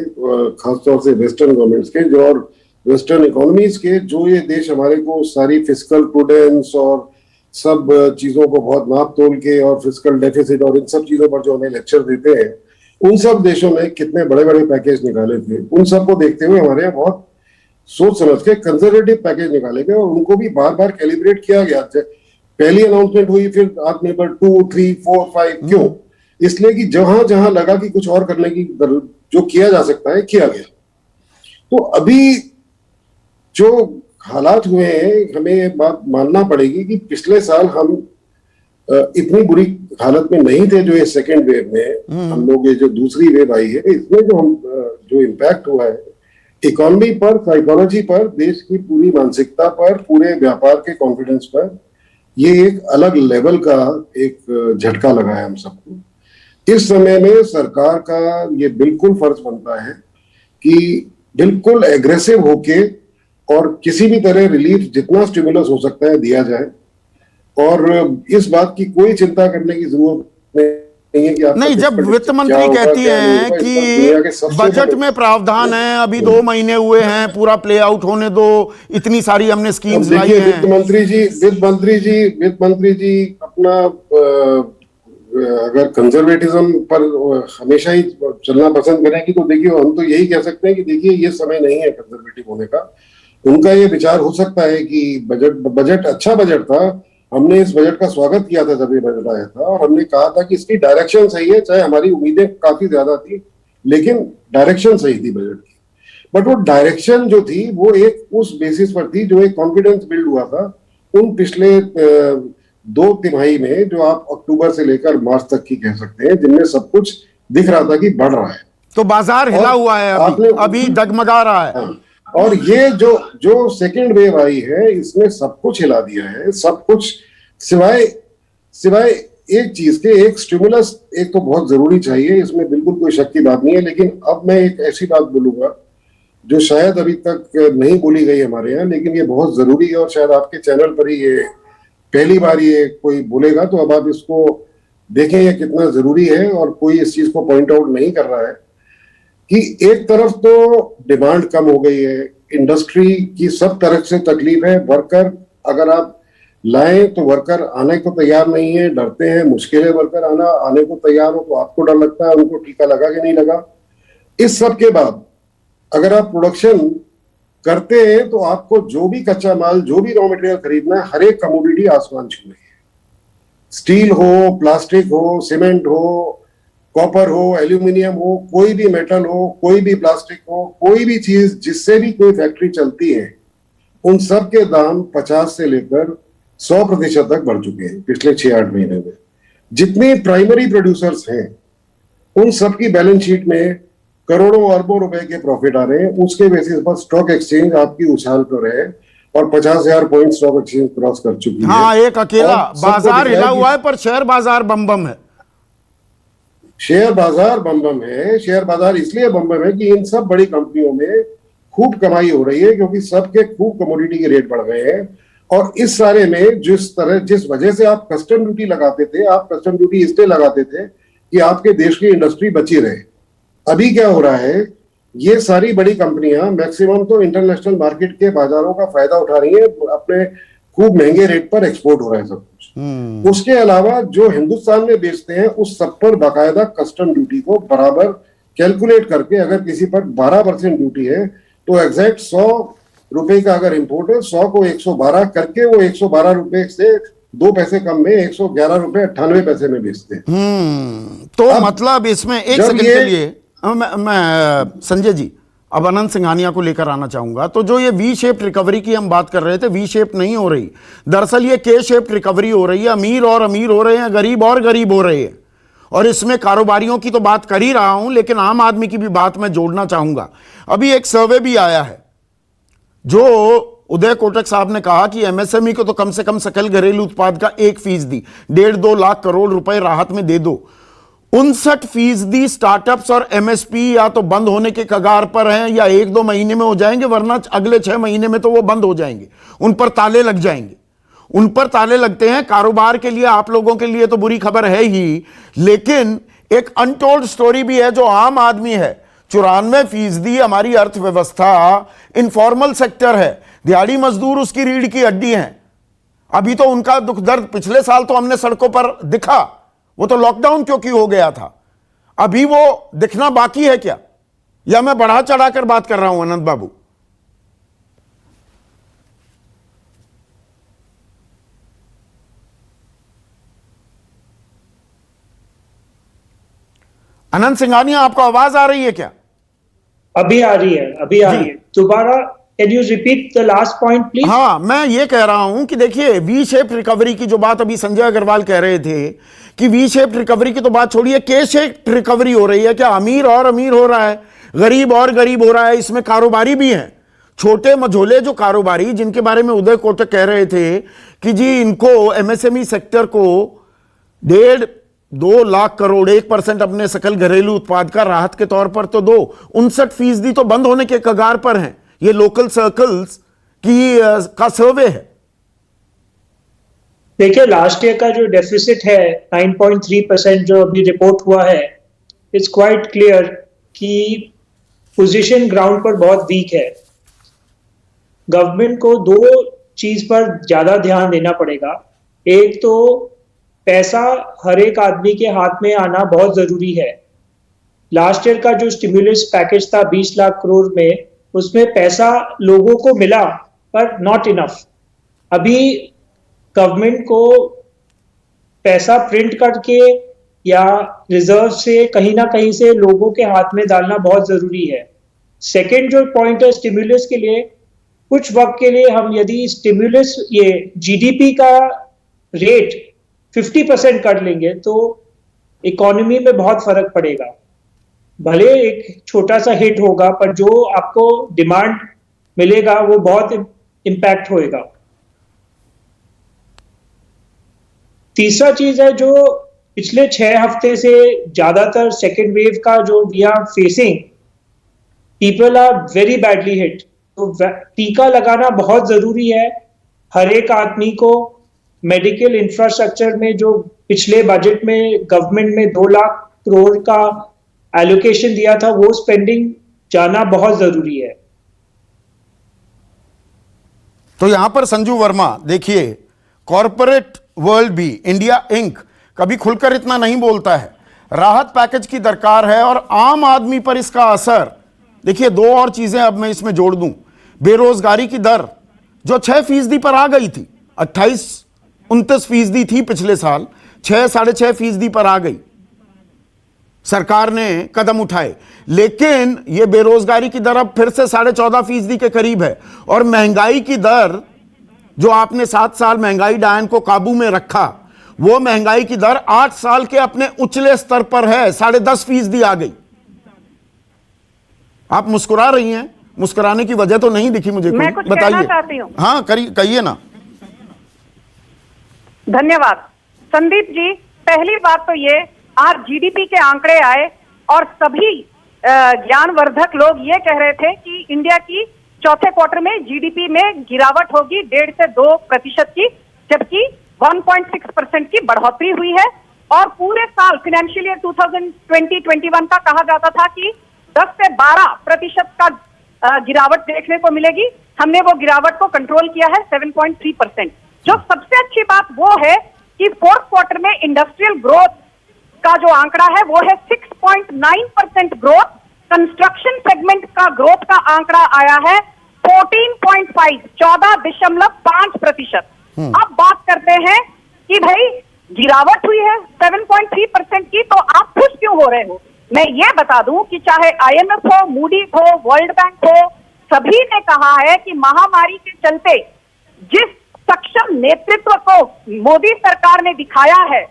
खासतौर से वेस्टर्न गवर्नमेंट्स के, जो और वेस्टर्न इकोनॉमीज के, जो ये देश हमारे को सारी फिस्कल प्रूडेंस और सब चीजों को बहुत नाप तोल के, और फिस्कल डेफिसिट और इन सब चीजों पर जो हमें लेक्चर देते हैं, उन सब देशों ने कितने बड़े बड़े पैकेज निकाले थे। उन सब को देखते हुए हमारे यहाँ बहुत सोच समझ के कंजर्वेटिव पैकेज निकाले गए, और उनको भी बार बार कैलिब्रेट किया गया। पहली अनाउंसमेंट हुई, फिर आत्मनिर्भर 2, 3, 4, 5, क्यों? इसलिए कि जहां जहां लगा कि कुछ और करने की जो किया जा सकता है, किया गया। तो अभी जो हालात हुए हैं, हमें ये बात मानना पड़ेगी कि पिछले साल हम इतनी बुरी हालत में नहीं थे, जो ये सेकेंड वेव में हम लोग, ये जो दूसरी वेव आई है, इसमें जो इम्पैक्ट हुआ है इकोनॉमी पर, साइकोलॉजी पर, देश की पूरी मानसिकता पर, पूरे व्यापार के कॉन्फिडेंस पर, ये एक अलग लेवल का एक झटका लगा है हम सबको। इस समय में सरकार का ये बिल्कुल फर्ज बनता है कि बिल्कुल एग्रेसिव होके और किसी भी तरह रिलीफ, जितना स्टिमुलस हो सकता है, दिया जाए। और इस बात की कोई चिंता करने की जरूरत नहीं है कि आप नहीं, जब वित्त मंत्री कहती हैं कि बजट में प्रावधान है, अभी 2 महीने हुए हैं, पूरा प्ले आउट होने दो, इतनी सारी हमने स्कीम्स लाई हैं। वित्त मंत्री जी अपना अगर कंजर्वेटिज्म पर हमेशा ही चलना पसंद करेंगी, तो देखिए हम तो यही कह सकते हैं कि देखिए ये समय नहीं है कंजर्वेटिव होने का। उनका ये विचार हो सकता है कि बजट अच्छा बजट था, हमने इस बजट का स्वागत किया था जब ये बजट आया था, और हमने कहा था कि इसकी डायरेक्शन सही है, चाहे हमारी उम्मीदें काफी ज्यादा थी, लेकिन डायरेक्शन सही थी बजट की। बट वो डायरेक्शन जो थी वो एक उस बेसिस पर थी, जो एक कॉन्फिडेंस बिल्ड हुआ था उन पिछले 2 तिमाही में, जो आप अक्टूबर से लेकर मार्च तक की कह सकते हैं, जिनमें सब कुछ दिख रहा था कि बढ़ रहा है। तो बाजार हिला हुआ है, अभी डगमगा रहा है। हाँ, और ये जो सेकेंड वेव आई है, इसने सब कुछ हिला दिया है, सब कुछ सिवाय एक चीज के, एक स्टिमुलस एक तो बहुत जरूरी चाहिए, इसमें बिल्कुल कोई शक की बात नहीं है। लेकिन अब मैं एक ऐसी बात बोलूंगा जो शायद अभी तक नहीं बोली गई हमारे यहाँ, लेकिन ये बहुत जरूरी है, और शायद आपके चैनल पर ही ये पहली बार ये कोई बोलेगा, तो अब आप इसको देखें ये कितना जरूरी है, और कोई इस चीज को पॉइंट आउट नहीं कर रहा है कि एक तरफ तो डिमांड कम हो गई है, इंडस्ट्री की सब तरफ से तकलीफ है, वर्कर अगर आप लाएं तो वर्कर आने को तैयार नहीं है, डरते हैं, मुश्किल है वर्कर आने को तैयार हो, तो आपको डर लगता है उनको टीका लगा कि नहीं लगा। इस सब के बाद अगर आप प्रोडक्शन करते हैं तो आपको जो भी कच्चा माल, जो भी रॉ मटेरियल खरीदना है, हर एक कमोडिटी आसमान छू रही है। स्टील हो, प्लास्टिक हो, सीमेंट हो, कॉपर हो, एल्यूमिनियम हो, कोई भी मेटल हो, कोई भी प्लास्टिक हो, कोई भी चीज जिससे भी कोई फैक्ट्री चलती है, उन सब के दाम 50 से लेकर 100% तक बढ़ चुके हैं पिछले 6-8 महीने में। जितने प्राइमरी प्रोड्यूसर्स हैं उन सब की बैलेंस शीट में करोड़ों अरबों रुपए के प्रॉफिट आ रहे हैं। उसके बेसिस पर स्टॉक एक्सचेंज आपकी उछाल पर है, और 50,000 पॉइंट स्टॉक एक्सचेंज क्रॉस कर चुकी है। हाँ, एक अकेला बाजार हिला हुआ है, पर शेयर बाजार बम है। शेयर बाजार बम है। शेयर बाजार इसलिए बम है कि इन सब बड़ी कंपनियों में खूब कमाई हो रही है, क्योंकि सबके खूब कमोडिटी के रेट बढ़ गए हैं। और इस सारे में जिस वजह से आप कस्टम ड्यूटी लगाते थे, आप कस्टम ड्यूटी इसलिए लगाते थे कि आपके देश की इंडस्ट्री बची रहे। अभी क्या हो रहा है, ये सारी बड़ी कंपनियां मैक्सिमम तो इंटरनेशनल मार्केट के बाजारों का फायदा उठा रही है, अपने खूब महंगे रेट पर एक्सपोर्ट हो रहा है सब कुछ। उसके अलावा जो हिंदुस्तान में बेचते हैं उस सब पर बाकायदा कस्टम ड्यूटी को बराबर कैलकुलेट करके, अगर किसी पर 12% ड्यूटी है तो एग्जैक्ट 100 रुपए का अगर इंपोर्ट है, 100 को 112 करके वो 112 रुपए से 2 पैसे कम में 111 रुपए 98 पैसे में बेचते हैं। तो मतलब इसमें एक सेकंड के लिए मैं संजय जी अब अनंत सिंघानिया को लेकर आना चाहूंगा। तो जो ये वी शेप रिकवरी की हम बात कर रहे थे, वी शेप नहीं हो रही, दरअसल ये के शेप रिकवरी हो रही है। अमीर और अमीर हो रहे हैं, गरीब और गरीब हो रहे हैं। और इसमें कारोबारियों की तो बात कर ही रहा हूं, लेकिन आम आदमी की भी बात मैं जोड़ना चाहूंगा। अभी एक सर्वे भी आया है जो उदय कोटक साहब ने कहा कि एमएसएमई को तो कम से कम सकल घरेलू उत्पाद का 1% 1.5-2 लाख करोड़ रुपए राहत में दे दो। 59% स्टार्टअप्स और एमएसपी या तो बंद होने के कगार पर हैं या 1-2 महीने में हो जाएंगे, वरना अगले 6 महीने में तो वो बंद हो जाएंगे, उन पर ताले लग जाएंगे। उन पर ताले लगते हैं। कारोबार के लिए, आप लोगों के लिए तो बुरी खबर है ही, लेकिन एक अनटोल्ड स्टोरी भी है जो आम आदमी है। 94% हमारी अर्थव्यवस्था इनफॉर्मल सेक्टर है, दिहाड़ी मजदूर उसकी रीढ़ की हड्डी हैं। अभी तो उनका दुख दर्द पिछले साल तो हमने सड़कों पर दिखा, वो तो लॉकडाउन क्योंकि हो गया था, अभी वो दिखना बाकी है क्या? या मैं बढ़ा चढ़ाकर बात कर रहा हूं अनंत बाबू? अनंत सिंघानिया, आपको आवाज आ रही है क्या? अभी आ रही है, अभी आ रही है। दोबारा can you repeat the last point please? हाँ, मैं ये कह रहा हूं कि देखिए, वी शेप रिकवरी की जो बात अभी संजय अग्रवाल कह रहे थे कि वी शेप रिकवरी की तो बात छोड़िए, के शेप रिकवरी हो रही है क्या? अमीर और अमीर हो रहा है, गरीब और गरीब हो रहा है। इसमें कारोबारी भी हैं, छोटे मझोले जो कारोबारी, जिनके बारे में उदय कोटक कह रहे थे कि जी इनको, एमएसएमई सेक्टर को 1.5-2 लाख करोड़, 1% अपने सकल घरेलू उत्पाद का राहत के तौर पर तो दो। 59% तो बंद होने के कगार पर हैं। ये लोकल सर्कल्स की का सर्वे है। देखिए, लास्ट ईयर का जो डेफिसिट है 9.3% जो अभी रिपोर्ट हुआ है, इट्स क्वाइट क्लियर कि पोजीशन ग्राउंड पर बहुत वीक है। गवर्नमेंट को 2 चीज पर ज्यादा ध्यान देना पड़ेगा। एक तो पैसा हर एक आदमी के हाथ में आना बहुत जरूरी है। लास्ट ईयर का जो स्टिमुलस पैकेज था 20 लाख करोड़ में, उसमें पैसा लोगों को मिला पर नॉट इनफ। अभी गवर्नमेंट को पैसा प्रिंट करके या रिजर्व से कहीं ना कहीं से लोगों के हाथ में डालना बहुत जरूरी है। सेकेंड जो पॉइंट है स्टिमुलस के लिए, कुछ वक्त के लिए हम यदि स्टिमुलस ये जीडीपी का रेट 50% कर लेंगे तो इकोनॉमी में बहुत फर्क पड़ेगा। भले एक छोटा सा हिट होगा, पर जो आपको डिमांड मिलेगा वो बहुत इंपैक्ट होएगा। तीसरा चीज है जो पिछले 6 हफ्ते से ज्यादातर सेकेंड वेव का जो we are facing, people are very badly hit. तो टीका लगाना बहुत जरूरी है। हर एक आदमी को मेडिकल इंफ्रास्ट्रक्चर में जो पिछले बजट में गवर्नमेंट में 2 लाख करोड़ का एलोकेशन दिया था, वो स्पेंडिंग जाना बहुत जरूरी है। तो यहां पर संजू वर्मा, देखिए, कॉरपोरेट वर्ल्ड भी, इंडिया इंक कभी खुलकर इतना नहीं बोलता है। राहत पैकेज की दरकार है और आम आदमी पर इसका असर, देखिए 2 और चीजें अब मैं इसमें जोड़ दूं। बेरोजगारी की दर जो 6% पर आ गई थी, 28-29% थी पिछले साल, 6-6.5% पर आ गई। सरकार ने कदम उठाए, लेकिन यह बेरोजगारी की दर अब फिर से 14.5% के करीब है। और महंगाई की दर जो आपने 7 साल महंगाई डायन को काबू में रखा, वो महंगाई की दर 8 साल के अपने उछले स्तर पर है, 10.5% आ गई। आप मुस्कुरा रही हैं, मुस्कुराने की वजह तो नहीं दिखी मुझे, मैं कुछ कहना चाहती हूँ। हाँ, कहिए ना। धन्यवाद संदीप जी। पहली बात तो ये, आज जीडीपी के आंकड़े आए और सभी ज्ञानवर्धक लोग ये कह रहे थे कि इंडिया की चौथे क्वार्टर में जीडीपी में गिरावट होगी 1.5 से 2% की, जबकि 1.6% की बढ़ोतरी हुई है। और पूरे साल फाइनेंशियल ईयर 2020-21 का कहा जाता था कि 10 से 12% का गिरावट देखने को मिलेगी। हमने वो गिरावट को कंट्रोल किया है 7.3%। जो सबसे अच्छी बात वो है कि 4th क्वार्टर में इंडस्ट्रियल ग्रोथ का जो आंकड़ा है वो है 6.9% ग्रोथ। कंस्ट्रक्शन सेगमेंट का ग्रोथ का आंकड़ा आया है 14.5%। अब बात करते हैं कि भाई गिरावट हुई है 7.3% की, तो आप खुश क्यों हो रहे हो? मैं ये बता दूं कि चाहे IMF हो, मूडीज हो, वर्ल्ड बैंक हो, सभी ने कहा है कि महामारी के चलते जिस सक्षम नेतृत्व को मोदी सरकार ने दिखाया है,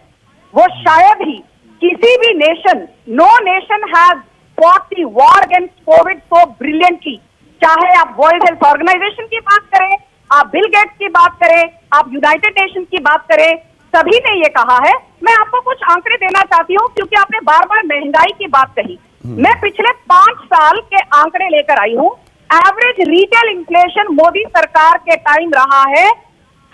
वो शायद ही किसी भी nation, no nation has fought the war against Covid so brilliantly. चाहे आप वर्ल्ड हेल्थ ऑर्गेनाइजेशन की बात करें, आप बिल गेट्स की बात करें, आप यूनाइटेड नेशन की बात करें, सभी ने ये कहा है। मैं आपको कुछ आंकड़े देना चाहती हूँ क्योंकि आपने बार बार महंगाई की बात कही। मैं पिछले 5 साल के आंकड़े लेकर आई हूँ। एवरेज रिटेल इन्फ्लेशन मोदी सरकार के टाइम रहा है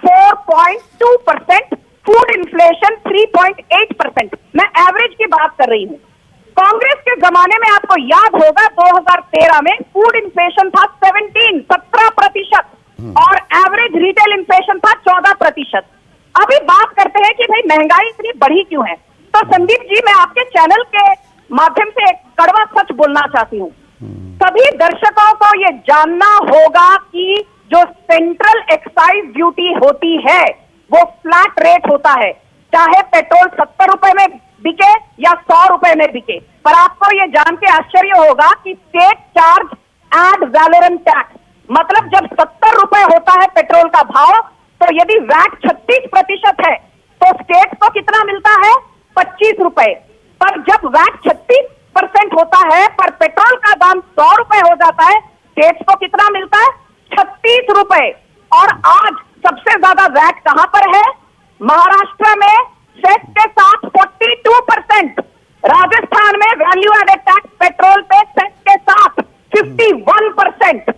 4.2%, फूड इन्फ्लेशन 3.8%। मैं एवरेज की बात कर रही हूँ। कांग्रेस के जमाने में आपको याद होगा 2013 में फूड इन्फ्लेशन था 17% और एवरेज रिटेल इन्फ्लेशन था 14%। अभी बात करते हैं कि भाई महंगाई इतनी बढ़ी क्यों है। तो संदीप जी, मैं आपके चैनल के माध्यम से एक कड़वा सच बोलना चाहती हूँ। सभी दर्शकों को यह जानना होगा कि जो सेंट्रल एक्साइज ड्यूटी होती है वो फ्लैट रेट होता है, चाहे पेट्रोल 70 रुपए में बिके या 100 रुपए में बिके। पर आपको यह जान के आश्चर्य होगा कि state charge ad valorem tax, मतलब जब 70 रुपए होता है पेट्रोल का भाव, तो यदि वैट 36% है तो स्टेट को कितना मिलता है? 25 रुपए। पर जब वैट 36% होता है पर पेट्रोल का दाम 100 रुपए हो जाता है, स्टेट को कितना मिलता है? 36 रुपए। और आज सबसे ज्यादा वैट कहां पर है? महाराष्ट्र में सेस के साथ 42%, राजस्थान में वैल्यू एडेड टैक्स पेट्रोल पे सेस के साथ 51%,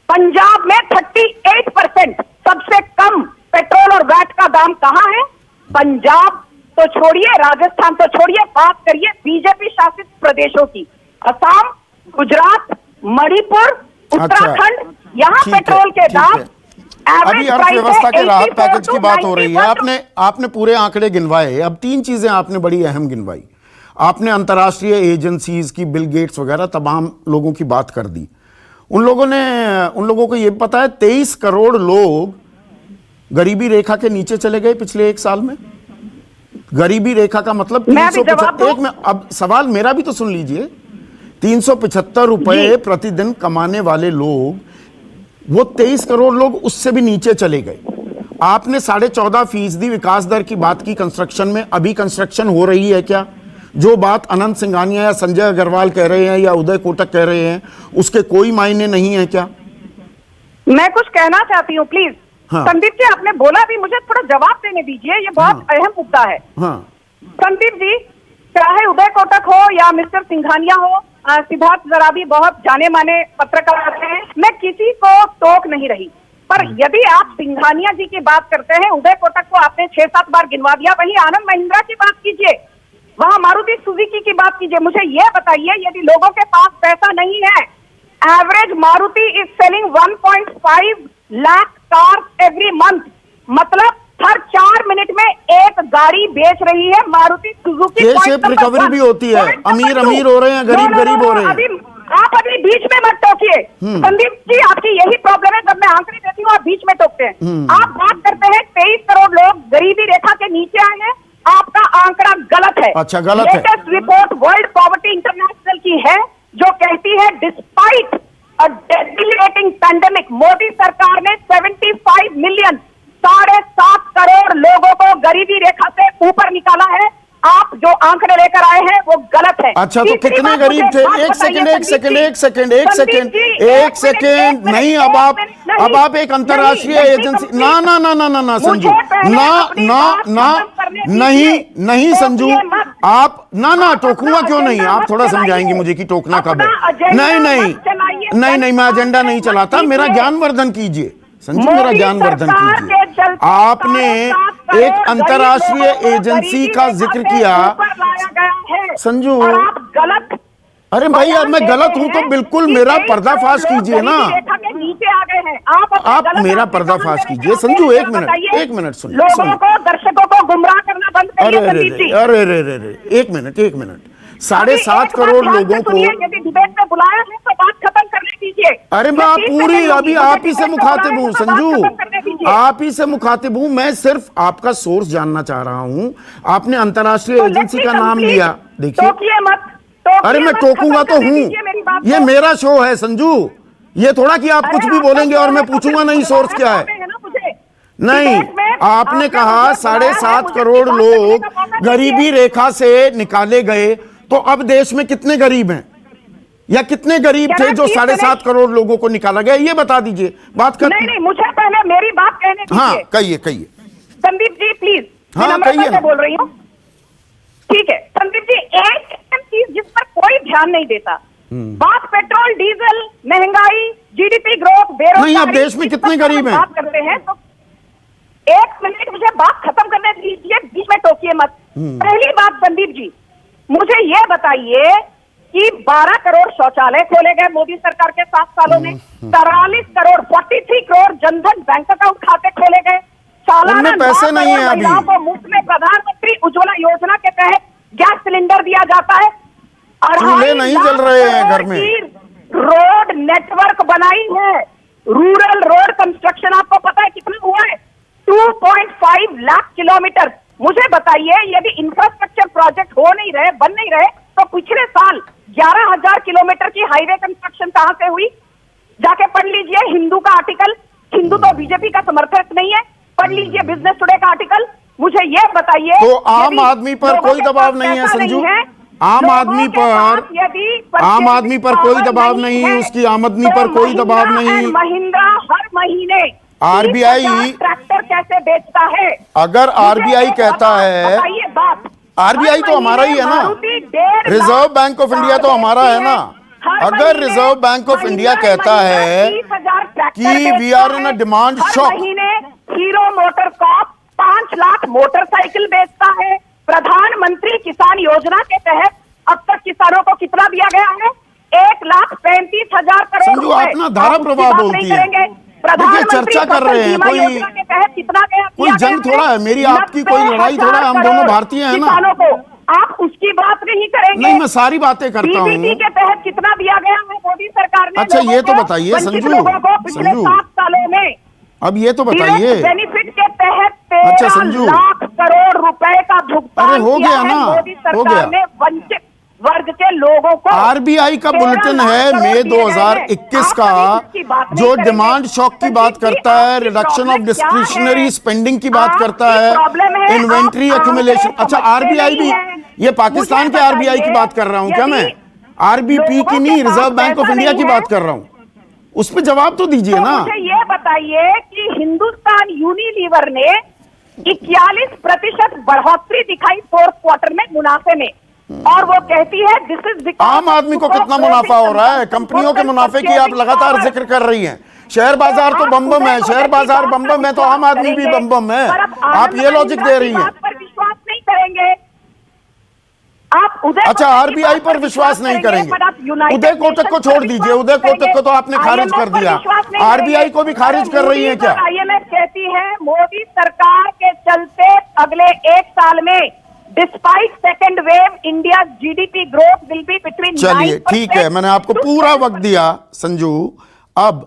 पंजाब में 38%। सबसे कम पेट्रोल और वैट का दाम कहां है? पंजाब तो छोड़िए, राजस्थान तो छोड़िए, बात करिए बीजेपी शासित प्रदेशों की। असम, गुजरात, मणिपुर, उत्तराखंड, यहाँ पेट्रोल के दाम अभी अर्थव्यवस्था के राहत पैकेज की बात हो रही है। आपने पूरे आंकड़े गिनवाए। अब 3 चीजें आपने बड़ी अहम गिनवाई। आपने अंतर्राष्ट्रीय एजेंसीज की, बिल गेट्स वगैरह तमाम लोगों की बात कर दी। उन लोगों को यह पता है 23 करोड़ लोग गरीबी रेखा के नीचे चले गए पिछले 1 साल में। गरीबी रेखा का मतलब 375। अब सवाल मेरा भी तो सुन लीजिए। 375 रुपए प्रतिदिन कमाने वाले लोग, वो 23 करोड़ लोग उससे भी नीचे चले गए। आपने 14.5% विकास दर की बात की कंस्ट्रक्शन में। अभी कंस्ट्रक्शन हो रही है क्या? जो बात अनंत सिंघानिया या संजय अग्रवाल कह रहे हैं या उदय कोटक कह रहे हैं, उसके कोई मायने नहीं है क्या? मैं कुछ कहना चाहती हूँ प्लीज। हाँ। संदीप जी, आपने बोला भी, मुझे थोड़ा जवाब देने दीजिए, ये बहुत अहम मुद्दा है। हाँ। संदीप जी, चाहे उदय कोटक हो या मिस्टर सिंघानिया हो, सिद्धार्थ जराबी बहुत जाने माने पत्रकार हैं, मैं किसी को टोक नहीं रही। पर यदि आप सिंघानिया जी की बात करते हैं, उदय कोटक को आपने 6-7 बार गिनवा दिया, वहीं आनंद महिंद्रा की बात कीजिए, वहां मारुति सुजुकी की बात कीजिए। मुझे यह बताइए, यदि लोगों के पास पैसा नहीं है, average Maruti is selling 1.5 lakh cars every month, मतलब हर 4 मिनट में एक गाड़ी बेच रही है मारुति सुजुकी। रिकवरी भी होती है। अमीर हो रहे हैं, गरीब हो रहे हैं। आप अभी बीच में मत टोकिए संदीप जी, आपकी यही प्रॉब्लम है। जब मैं आंकड़े देती हूँ आप बीच में टोकते हैं। आप बात करते हैं 23 करोड़ लोग गरीबी रेखा के नीचे आए हैं, आपका आंकड़ा गलत है। अच्छा, गलत है। Latest report world poverty international की है जो कहती है डिस्पाइट अ डेबिलिटेटिंग पैंडेमिक, मोदी सरकार ने 75 मिलियन, 7.5 करोड़ लोगों को गरीबी रेखा से ऊपर निकाला है। आप जो आंकड़े लेकर आए हैं वो गलत है। अच्छा, तो कितने गरीब थे? एक सेकेंड नहीं। अब आप एक अंतर्राष्ट्रीय एजेंसी, ना संजू, नहीं संजू, आप ना टोकूंगा क्यों नहीं? आप थोड़ा समझाएंगे मुझे कि टोकना कब है? नहीं, मैं एजेंडा नहीं चलाता। मेरा ज्ञानवर्धन कीजिए संजू, मेरा ज्ञानवर्धन कीजिए। आपने एक अंतर्राष्ट्रीय एजेंसी का जिक्र किया संजू। गलत। अरे भाई, अब मैं गलत हूं तो बिल्कुल मेरा पर्दाफाश कीजिए ना। नीचे आ गए हैं आप मेरा पर्दाफाश कीजिए संजू। एक मिनट सुनिए। लोगों को, दर्शकों को गुमराह करना बंद करिए। अरे एक मिनट। 7.5 करोड़ लोगों को यदि डिबेट में बुलाया है तो बात खत्म करने दीजिए। अरे मैं पूरी अभी आप ही से मुखातिब हूँ संजू, आप ही से मुखातिब हूँ। मैं सिर्फ आपका सोर्स जानना चाह रहा हूँ। आपने अंतर्राष्ट्रीय एजेंसी का नाम लिया। देखिए, अरे मैं टोकूंगा तो हूँ, ये मेरा शो है संजू। ये थोड़ा कि आप कुछ भी बोलेंगे और मैं पूछूंगा नहीं सोर्स क्या है। नहीं, आपने कहा 7.5 करोड़ लोग गरीबी रेखा से निकाले गए, तो अब देश में कितने गरीब हैं? या कितने गरीब थे जो 7.5 करोड़ लोगों को निकाला गया, ये बता दीजिए। बात कर नहीं, मुझे पहले मेरी बात कहने दीजिए। हाँ कहिए कहिए संदीप जी प्लीज। हाँ कहिए ना। बोल रही हूँ, ठीक है संदीप जी। एक चीज जिस पर कोई ध्यान नहीं देता, बात पेट्रोल डीजल महंगाई, जीडीपी ग्रोथ, बेरोजगारी। नहीं, अब देश में कितने गरीब हैं? बात करते हैं तो एक मिनट मुझे बात खत्म करने दीजिए, बीच में टोकिए मत। पहली बात संदीप जी, मुझे ये बताइए कि 12 करोड़ शौचालय खोले गए मोदी सरकार के 7 सालों में, 43 करोड़ 43 करोड़ जनधन बैंक अकाउंट खाते खोले गए, सालाना पैसे नहीं है अभी। महिलाओं को मुफ्त में प्रधानमंत्री उज्ज्वला योजना के तहत गैस सिलेंडर दिया जाता है, चूल्हे नहीं जल रहे हैं घर में, रोड नेटवर्क बनाई है, रूरल रोड कंस्ट्रक्शन आपको पता है कितना हुआ है? 2.5 लाख किलोमीटर। मुझे बताइए यदि इंफ्रास्ट्रक्चर प्रोजेक्ट हो नहीं रहे, बन नहीं रहे, तो पिछले साल 11,000 किलोमीटर की हाईवे कंस्ट्रक्शन कहां से हुई? जाके पढ़ लीजिए हिंदू का आर्टिकल। हिंदू तो बीजेपी का समर्थक नहीं है, पढ़ लीजिए बिजनेस टुडे का आर्टिकल। मुझे ये बताइए तो आम आदमी पर कोई दबाव नहीं है संजू? आम आदमी पर कोई दबाव नहीं, उसकी आमदनी पर कोई दबाव नहीं। महिंद्रा हर महीने आरबीआई ट्रैक्टर कैसे बेचता है? अगर आरबीआई कहता है, आरबीआई तो हमारा ही है ना, रिजर्व बैंक ऑफ इंडिया तो हमारा है ना। अगर रिजर्व बैंक ऑफ इंडिया कहता है कि we are in a demand shock, Hero Motor Corp 5 lakh motorcycle बेचता है। प्रधानमंत्री किसान योजना के तहत अब तक किसानों को कितना दिया गया है? 1,35,000 करोड़। संजू आप ना धारा प्रवाह बोलती है। देखिए चर्चा कर रहे हैं, कोई जंग थोड़ा है, मेरी आपकी कोई लड़ाई थोड़ा है, हम दोनों भारतीय हैं ना। आप उसकी बात नहीं करेंगे। नहीं, मैं सारी बातें करता हूँ। के तहत कितना दिया गया है मोदी सरकार ने? अच्छा ये तो बताइए संजू, 7 सालों में अब ये तो बताइए बेनिफिट के तहत 13 अच्छा संजू, लाख करोड़ रुपए का भुगतान अरे हो गया ना, मोदी हो सरकार ने वंचित वर्ग के लोगों को। आरबीआई का बुलेटिन है मई 2021 का, जो डिमांड शॉक की बात करता है, रिडक्शन ऑफ डिस्क्रिशनरी स्पेंडिंग की बात करता है, इन्वेंट्री एक्यूमुलेशन। अच्छा आरबीआई भी, ये पाकिस्तान के आरबीआई की बात कर रहा हूं क्या मैं? आरबीपी की नहीं, रिजर्व बैंक ऑफ इंडिया की बात कर रहा हूं। उस पर जवाब तो दीजिए ना। मुझे ये बताइए कि हिंदुस्तान यूनिलीवर ने 41% बढ़ोतरी दिखाई 4th क्वार्टर में मुनाफे में, और वो कहती है दिस इज बिकॉज़। आम आदमी को कितना मुनाफा हो रहा है? कंपनियों के मुनाफे की आप लगातार जिक्र कर रही हैं। शेयर बाजार तो बम है, शेयर बाजार बम है, तो आम आदमी भी बम है। आप ये लॉजिक दे रही हैं। विश्वास नहीं करेंगे आप। अच्छा आरबीआई पर विश्वास नहीं करेंगे। उदय कोटक को छोड़ दीजिए, उदय कोटक को तो आपने खारिज कर दिया, आरबीआई को भी खारिज कर रही है क्या? आईएमएफ कहती है मोदी सरकार के चलते अगले 1 साल में despite second wave India GDP growth will be between. चलिए ठीक है, मैंने आपको पूरा वक्त दिया संजू। अब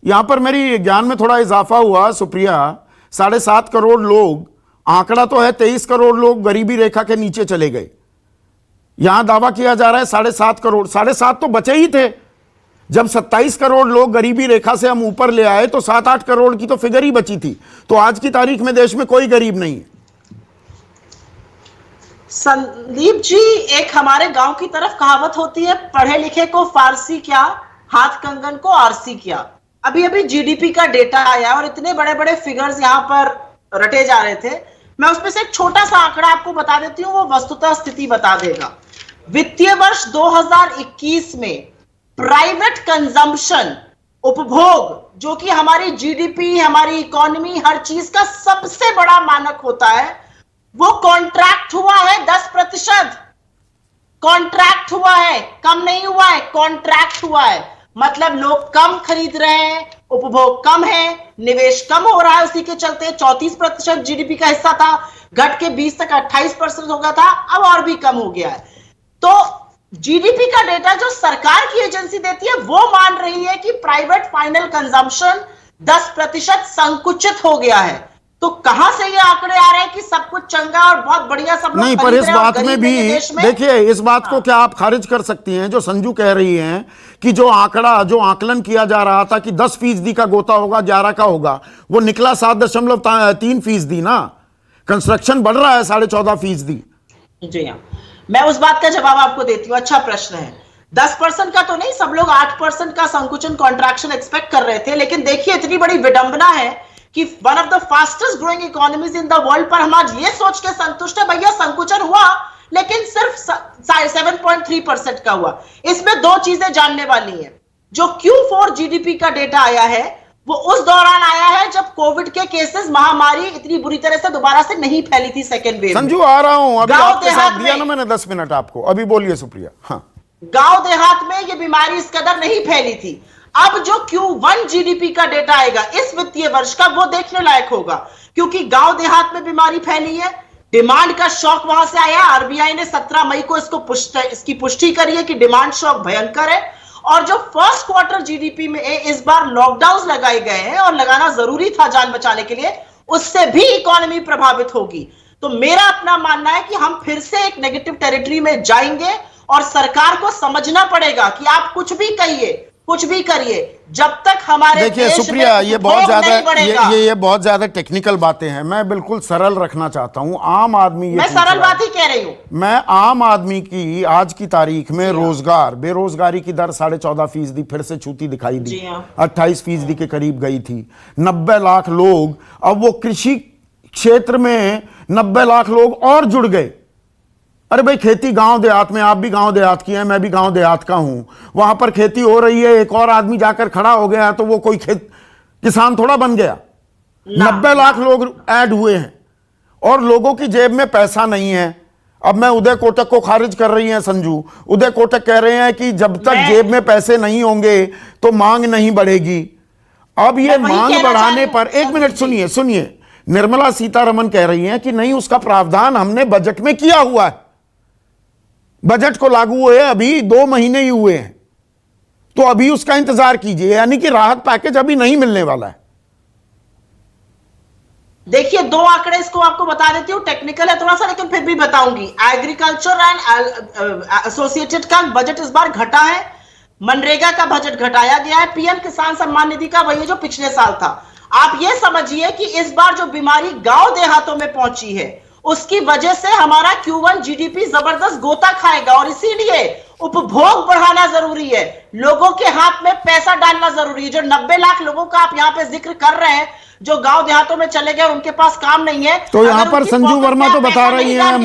यहां पर मेरी ज्ञान में थोड़ा इजाफा हुआ सुप्रिया। 7.5 करोड़ लोग, आंकड़ा तो है 23 करोड़ लोग गरीबी रेखा के नीचे चले गए। यहां दावा किया जा रहा है 7.5 करोड़, 7.5 तो बचे ही थे। जब 27 करोड़ लोग गरीबी रेखा से हम ऊपर ले आए तो 7-8 करोड़ की तो फिगर ही बची थी। तो आज की तारीख में देश में कोई गरीब नहीं है। संदीप जी, एक हमारे गांव की तरफ कहावत होती है, पढ़े लिखे को फारसी क्या, हाथ कंगन को आरसी क्या। अभी अभी जीडीपी का डेटा आया और इतने बड़े बड़े फिगर्स यहां पर रटे जा रहे थे। मैं उसमें से एक छोटा सा आंकड़ा आपको बता देती हूँ, वो वस्तुतः स्थिति बता देगा। वित्तीय वर्ष 2021 में प्राइवेट कंजम्पशन, उपभोग, जो कि हमारी जीडीपी, हमारी इकोनॉमी, हर चीज का सबसे बड़ा मानक होता है, वो कॉन्ट्रैक्ट हुआ है 10%। कॉन्ट्रैक्ट हुआ है, कम नहीं हुआ है, कॉन्ट्रैक्ट हुआ है। मतलब लोग कम खरीद रहे हैं, उपभोग कम है, निवेश कम हो रहा है। उसी के चलते 34% जीडीपी का हिस्सा था, घट के 20 तक 28% हो गया था, अब और भी कम हो गया है। तो जीडीपी का डेटा जो सरकार की एजेंसी देती है वो मान रही है कि प्राइवेट फाइनल कंजम्पशन 10% संकुचित हो गया है। तो कहां से ये आंकड़े आ रहे हैं कि सब कुछ चंगा और बहुत बढ़िया सब लोग नहीं, पर इस बात में भी देखिए, इस बात को क्या आप खारिज कर सकती हैं जो संजू कह रही हैं कि जो आकलन किया जा रहा था कि 10% का गोता होगा, 11 का होगा, वो निकला 7.3% ना। कंस्ट्रक्शन बढ़ रहा है 14.5%। जी हाँ, मैं उस बात का जवाब आपको देती हूँ। अच्छा प्रश्न है। 10% का तो नहीं, सब लोग 8% का संकुचन कॉन्ट्रैक्शन एक्सपेक्ट कर रहे थे। लेकिन देखिए इतनी बड़ी विडंबना है कि one of the fastest growing economies in the world पर हम आज ये सोच के संतुष्ट है भैया संकुचन हुआ लेकिन सिर्फ 7.3% का हुआ। इसमें दो चीजें जानने वाली हैं। जो Q4 जीडीपी का डेटा आया है वो उस दौरान आया है जब कोविड के केसेस, महामारी इतनी बुरी तरह से दोबारा से नहीं फैली थी सेकेंड वेव। संजू आ रहा हूं, अभी आपके साथ दिया ना मैंने 10 मिनट आपको, अभी बोलिए सुप्रिया। हाँ, गांव देहात में ये बीमारी इस कदर नहीं फैली थी। अब जो Q1 जीडीपी का डेटा आएगा इस वित्तीय वर्ष का वो देखने लायक होगा, क्योंकि गांव देहात में बीमारी फैली है, डिमांड का शॉक वहां से आया। आरबीआई ने 17 मई को इसकी पुष्टि करी है कि डिमांड शॉक भयंकर है। और जो फर्स्ट क्वार्टर जीडीपी में इस बार लॉकडाउन लगाए गए हैं और लगाना जरूरी था जान बचाने के लिए, उससे भी इकोनॉमी प्रभावित होगी। तो मेरा अपना मानना है कि हम फिर से एक नेगेटिव टेरिटरी में जाएंगे और सरकार को समझना पड़ेगा कि आप कुछ भी कहिए, कुछ भी करिए, जब तक हमारे देखिए सुप्रिया, ये बहुत ज्यादा ये बहुत ज्यादा टेक्निकल बातें हैं। मैं बिल्कुल सरल रखना चाहता हूं। आम आदमी, मैं सरल बात ही कह रही हूं। मैं आम आदमी की आज की तारीख में रोजगार, बेरोजगारी की दर 14.5% फिर से छूती दिखाई दी, 28% के करीब गई थी। 90 लाख लोग, अब वो कृषि क्षेत्र में 90 लाख लोग और जुड़ गए। अरे भाई, खेती गांव देहात में, आप भी गांव देहात की हैं, मैं भी गांव देहात का हूं, वहां पर खेती हो रही है, एक और आदमी जाकर खड़ा हो गया तो वो कोई किसान थोड़ा बन गया। 90 लाख लोग ऐड हुए हैं और लोगों की जेब में पैसा नहीं है। अब मैं उदय कोटक को खारिज कर रही हैं संजू। उदय कोटक कह रहे हैं कि जब तक जेब में पैसे नहीं होंगे तो मांग नहीं बढ़ेगी। अब ये मांग बढ़ाने पर, एक मिनट सुनिए, निर्मला सीतारमण कह रही हैं कि नहीं, उसका प्रावधान हमने बजट में किया हुआ है। बजट को लागू हुए अभी 2 महीने ही हुए हैं, तो अभी उसका इंतजार कीजिए, यानी कि राहत पैकेज अभी नहीं मिलने वाला है। देखिए 2 आंकड़े इसको आपको बता देती हूँ, टेक्निकल है थोड़ा सा लेकिन फिर भी बताऊंगी। एग्रीकल्चर एंड एसोसिएटेड का बजट इस बार घटा है, मनरेगा का बजट घटाया गया है, पीएम किसान सम्मान निधि का वही जो पिछले साल था। आप ये समझिए कि इस बार जो बीमारी गांव देहातों में पहुंची है उसकी वजह से हमारा Q1 जीडीपी जबरदस्त गोता खाएगा। और इसीलिए उपभोग बढ़ाना जरूरी है, लोगों के हाथ में पैसा डालना जरूरी है। जो 90 लाख लोगों का आप यहाँ पे जिक्र कर रहे हैं जो गांव देहातों में चले गए और उनके पास काम नहीं है, तो यहाँ पर संजू वर्मा तो बता रही है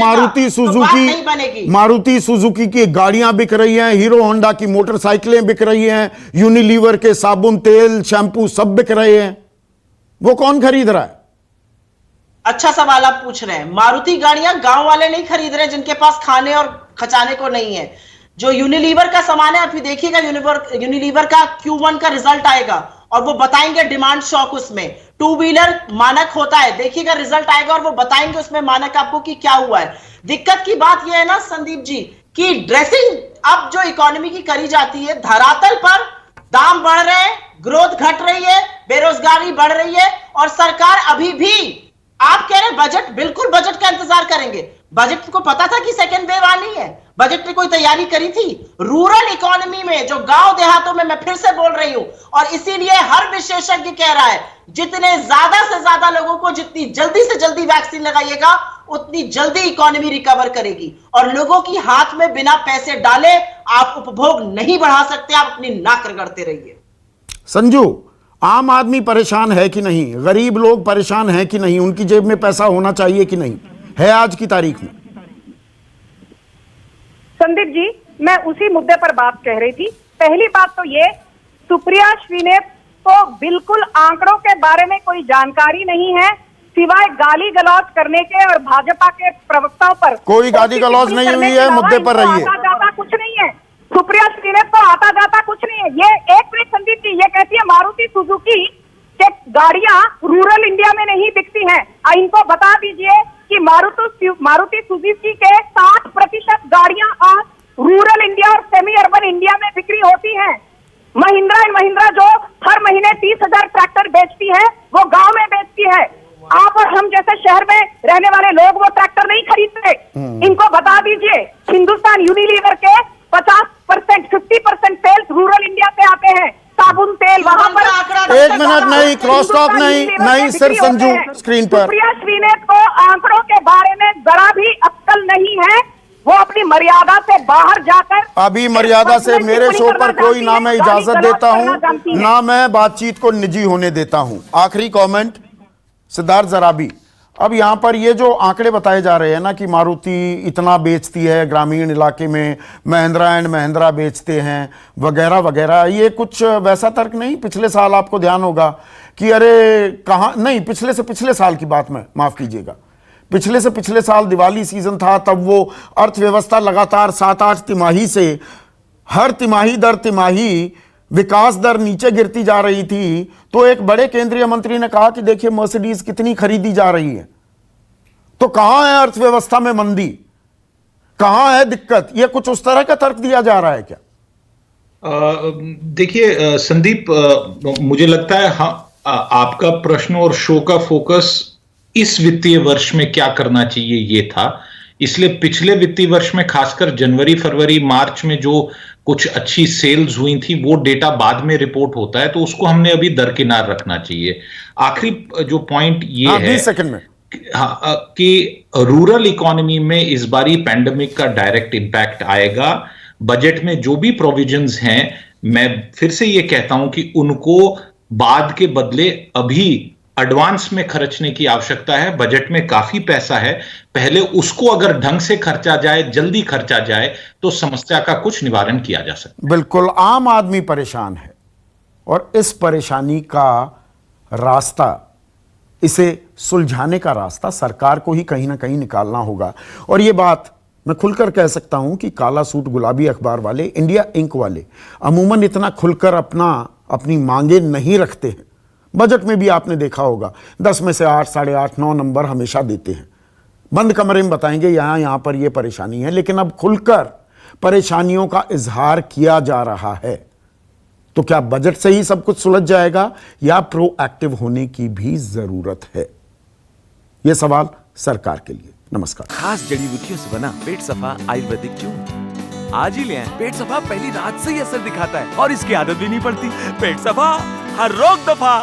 मारुति सुजुकी की गाड़ियां बिक रही हैं, हीरो होंडा की मोटरसाइकिलें बिक रही हैं, यूनिलीवर के साबुन, तेल, शैंपू सब बिक रहे हैं। वो कौन खरीद रहा है? अच्छा सवाल आप पूछ रहे हैं। मारुति गाड़ियां गांव वाले नहीं खरीद रहे जिनके पास खाने और खचाने को नहीं है। जो यूनिलीवर का सामान है, अभी देखिएगा यूनिलीवर का Q1 का रिजल्ट आएगा और वो बताएंगे डिमांड शॉक उसमें। 2 व्हीलर मानक होता है, देखिएगा रिजल्ट आएगा और वो बताएंगे उसमें मानक आपको कि क्या हुआ है। दिक्कत की बात यह है ना संदीप जी कि ड्रेसिंग अब जो इकोनॉमी की करी जाती है, धरातल पर दाम बढ़ रहे हैं, ग्रोथ घट रही है, बेरोजगारी बढ़ रही है और सरकार अभी भी, आप कह रहे हैं बजट, बिल्कुल बजट का इंतजार करेंगे। बजट को पता था कि सेकेंड वेव आनी है, बजट ने कोई तैयारी करी थी? रूरल इकोनॉमी में, जो गांव देहातों में, मैं फिर से बोल रही हूं और इसीलिए हर विशेषज्ञ कह रहा है जितने ज्यादा से ज्यादा लोगों को जितनी जल्दी से जल्दी वैक्सीन लगाइएगा उतनी जल्दी इकोनॉमी रिकवर करेगी। और लोगों की हाथ में बिना पैसे डाले आप उपभोग नहीं बढ़ा सकते, आप अपनी नाक रगड़ते रहिए। संजू, आम आदमी परेशान है कि नहीं? गरीब लोग परेशान हैं कि नहीं? उनकी जेब में पैसा होना चाहिए कि नहीं है आज की तारीख में? संदीप जी, मैं उसी मुद्दे पर बात कह रही थी। पहली बात तो ये, सुप्रिया श्रीनेत को बिल्कुल आंकड़ों के बारे में कोई जानकारी नहीं है, सिवाय गाली गलौज करने के और भाजपा के प्रवक्ताओं पर कोई गाली गलौज नहीं हुई है। मुद्दे पर रहिए। आता जाता कुछ नहीं है, सुप्रिया श्रीनेत को आता जाता कुछ नहीं है। ये एक मिनट संदीप जी, ये कहती है मारुति सुजुकी के गाड़ियां रूरल इंडिया में नहीं बिकती हैं। इनको बता दीजिए कि मारुति सुजुकी के 60% गाड़ियां आज रूरल इंडिया और सेमी अर्बन इंडिया में बिक्री होती हैं। महिंद्रा एंड महिंद्रा जो हर महीने 30,000 ट्रैक्टर बेचती है वो गांव में बेचती है। आप और हम जैसे शहर में रहने वाले लोग वो ट्रैक्टर नहीं खरीदते। इनको बता दीजिए, हिंदुस्तान यूनिलीवर के 50%, 50% सेल्स रूरल इंडिया से आते हैं। साबुन, तेल, वहां पर। एक मिनट, नहीं क्रॉस टॉक नहीं सिर्फ संजू स्क्रीन पर। सुप्रिया श्रीनेत को आंकड़ों के बारे में जरा भी अक्ल नहीं है। वो अपनी मर्यादा से बाहर जाकर अभी मर्यादा से मेरे शो पर कोई ना मैं इजाजत देता हूं ना मैं बातचीत को निजी होने देता हूं। आखिरी कमेंट सिद्धार्थ जराबी। अब यहां पर ये जो आंकड़े बताए जा रहे हैं ना कि मारुति इतना बेचती है ग्रामीण इलाके में, महिंद्रा एंड महिंद्रा बेचते हैं वगैरह वगैरह, ये कुछ वैसा तर्क नहीं? पिछले साल आपको ध्यान होगा कि अरे कहां नहीं, पिछले से पिछले साल की बात में माफ कीजिएगा, पिछले से पिछले साल दिवाली सीजन था, तब वो अर्थव्यवस्था लगातार 7-8 तिमाही से हर तिमाही दर तिमाही विकास दर नीचे गिरती जा रही थी, तो एक बड़े केंद्रीय मंत्री ने कहा कि देखिए मर्सिडीज कितनी खरीदी जा रही है। तो कहां है अर्थव्यवस्था में मंदी, कहां है दिक्कत? ये कुछ उस तरह का तर्क दिया जा रहा है क्या? देखिए संदीप, मुझे लगता है हाँ, आपका प्रश्न और शो का फोकस इस वित्तीय वर्ष में क्या करना चाहिए ये था, इसलिए पिछले वित्तीय वर्ष में खासकर जनवरी फरवरी मार्च में जो कुछ अच्छी सेल्स हुई थी वो डेटा बाद में रिपोर्ट होता है, तो उसको हमने अभी दरकिनार रखना चाहिए। आखिरी जो पॉइंट ये है 20 सेकंड में कि रूरल इकोनॉमी में इस बारी पैंडेमिक का डायरेक्ट इंपैक्ट आएगा। बजट में जो भी प्रोविजंस हैं, मैं फिर से ये कहता हूं कि उनको बाद के बदले अभी एडवांस में खर्चने की आवश्यकता है। बजट में काफी पैसा है, पहले उसको अगर ढंग से खर्चा जाए, जल्दी खर्चा जाए, तो समस्या का कुछ निवारण किया जा सकता है। बिल्कुल, आम आदमी परेशान है और इस परेशानी का रास्ता, इसे सुलझाने का रास्ता सरकार को ही कहीं ना कहीं निकालना होगा। और ये बात मैं खुलकर कह सकता हूं कि काला सूट गुलाबी अखबार वाले, इंडिया इंक वाले अमूमन इतना खुलकर अपनी मांगे नहीं रखते हैं। बजट में भी आपने देखा होगा 10 में से 8, 8.5, 9 नंबर हमेशा देते हैं, बंद कमरे में बताएंगे यहां पर ये परेशानी है, लेकिन अब खुलकर परेशानियों का इजहार किया जा रहा है। तो क्या बजट से ही सब कुछ सुलझ जाएगा या प्रोएक्टिव होने की भी जरूरत है? यह सवाल सरकार के लिए। नमस्कार। खास जड़ी बूटियों से बना पेट सफा आयुर्वेदिक चूर्ण आज ही ले आएं। पेट सफा पहली रात से ही असर दिखाता है और इसकी आदत भी नहीं पड़ती। पेट सफा हर रोग दफा।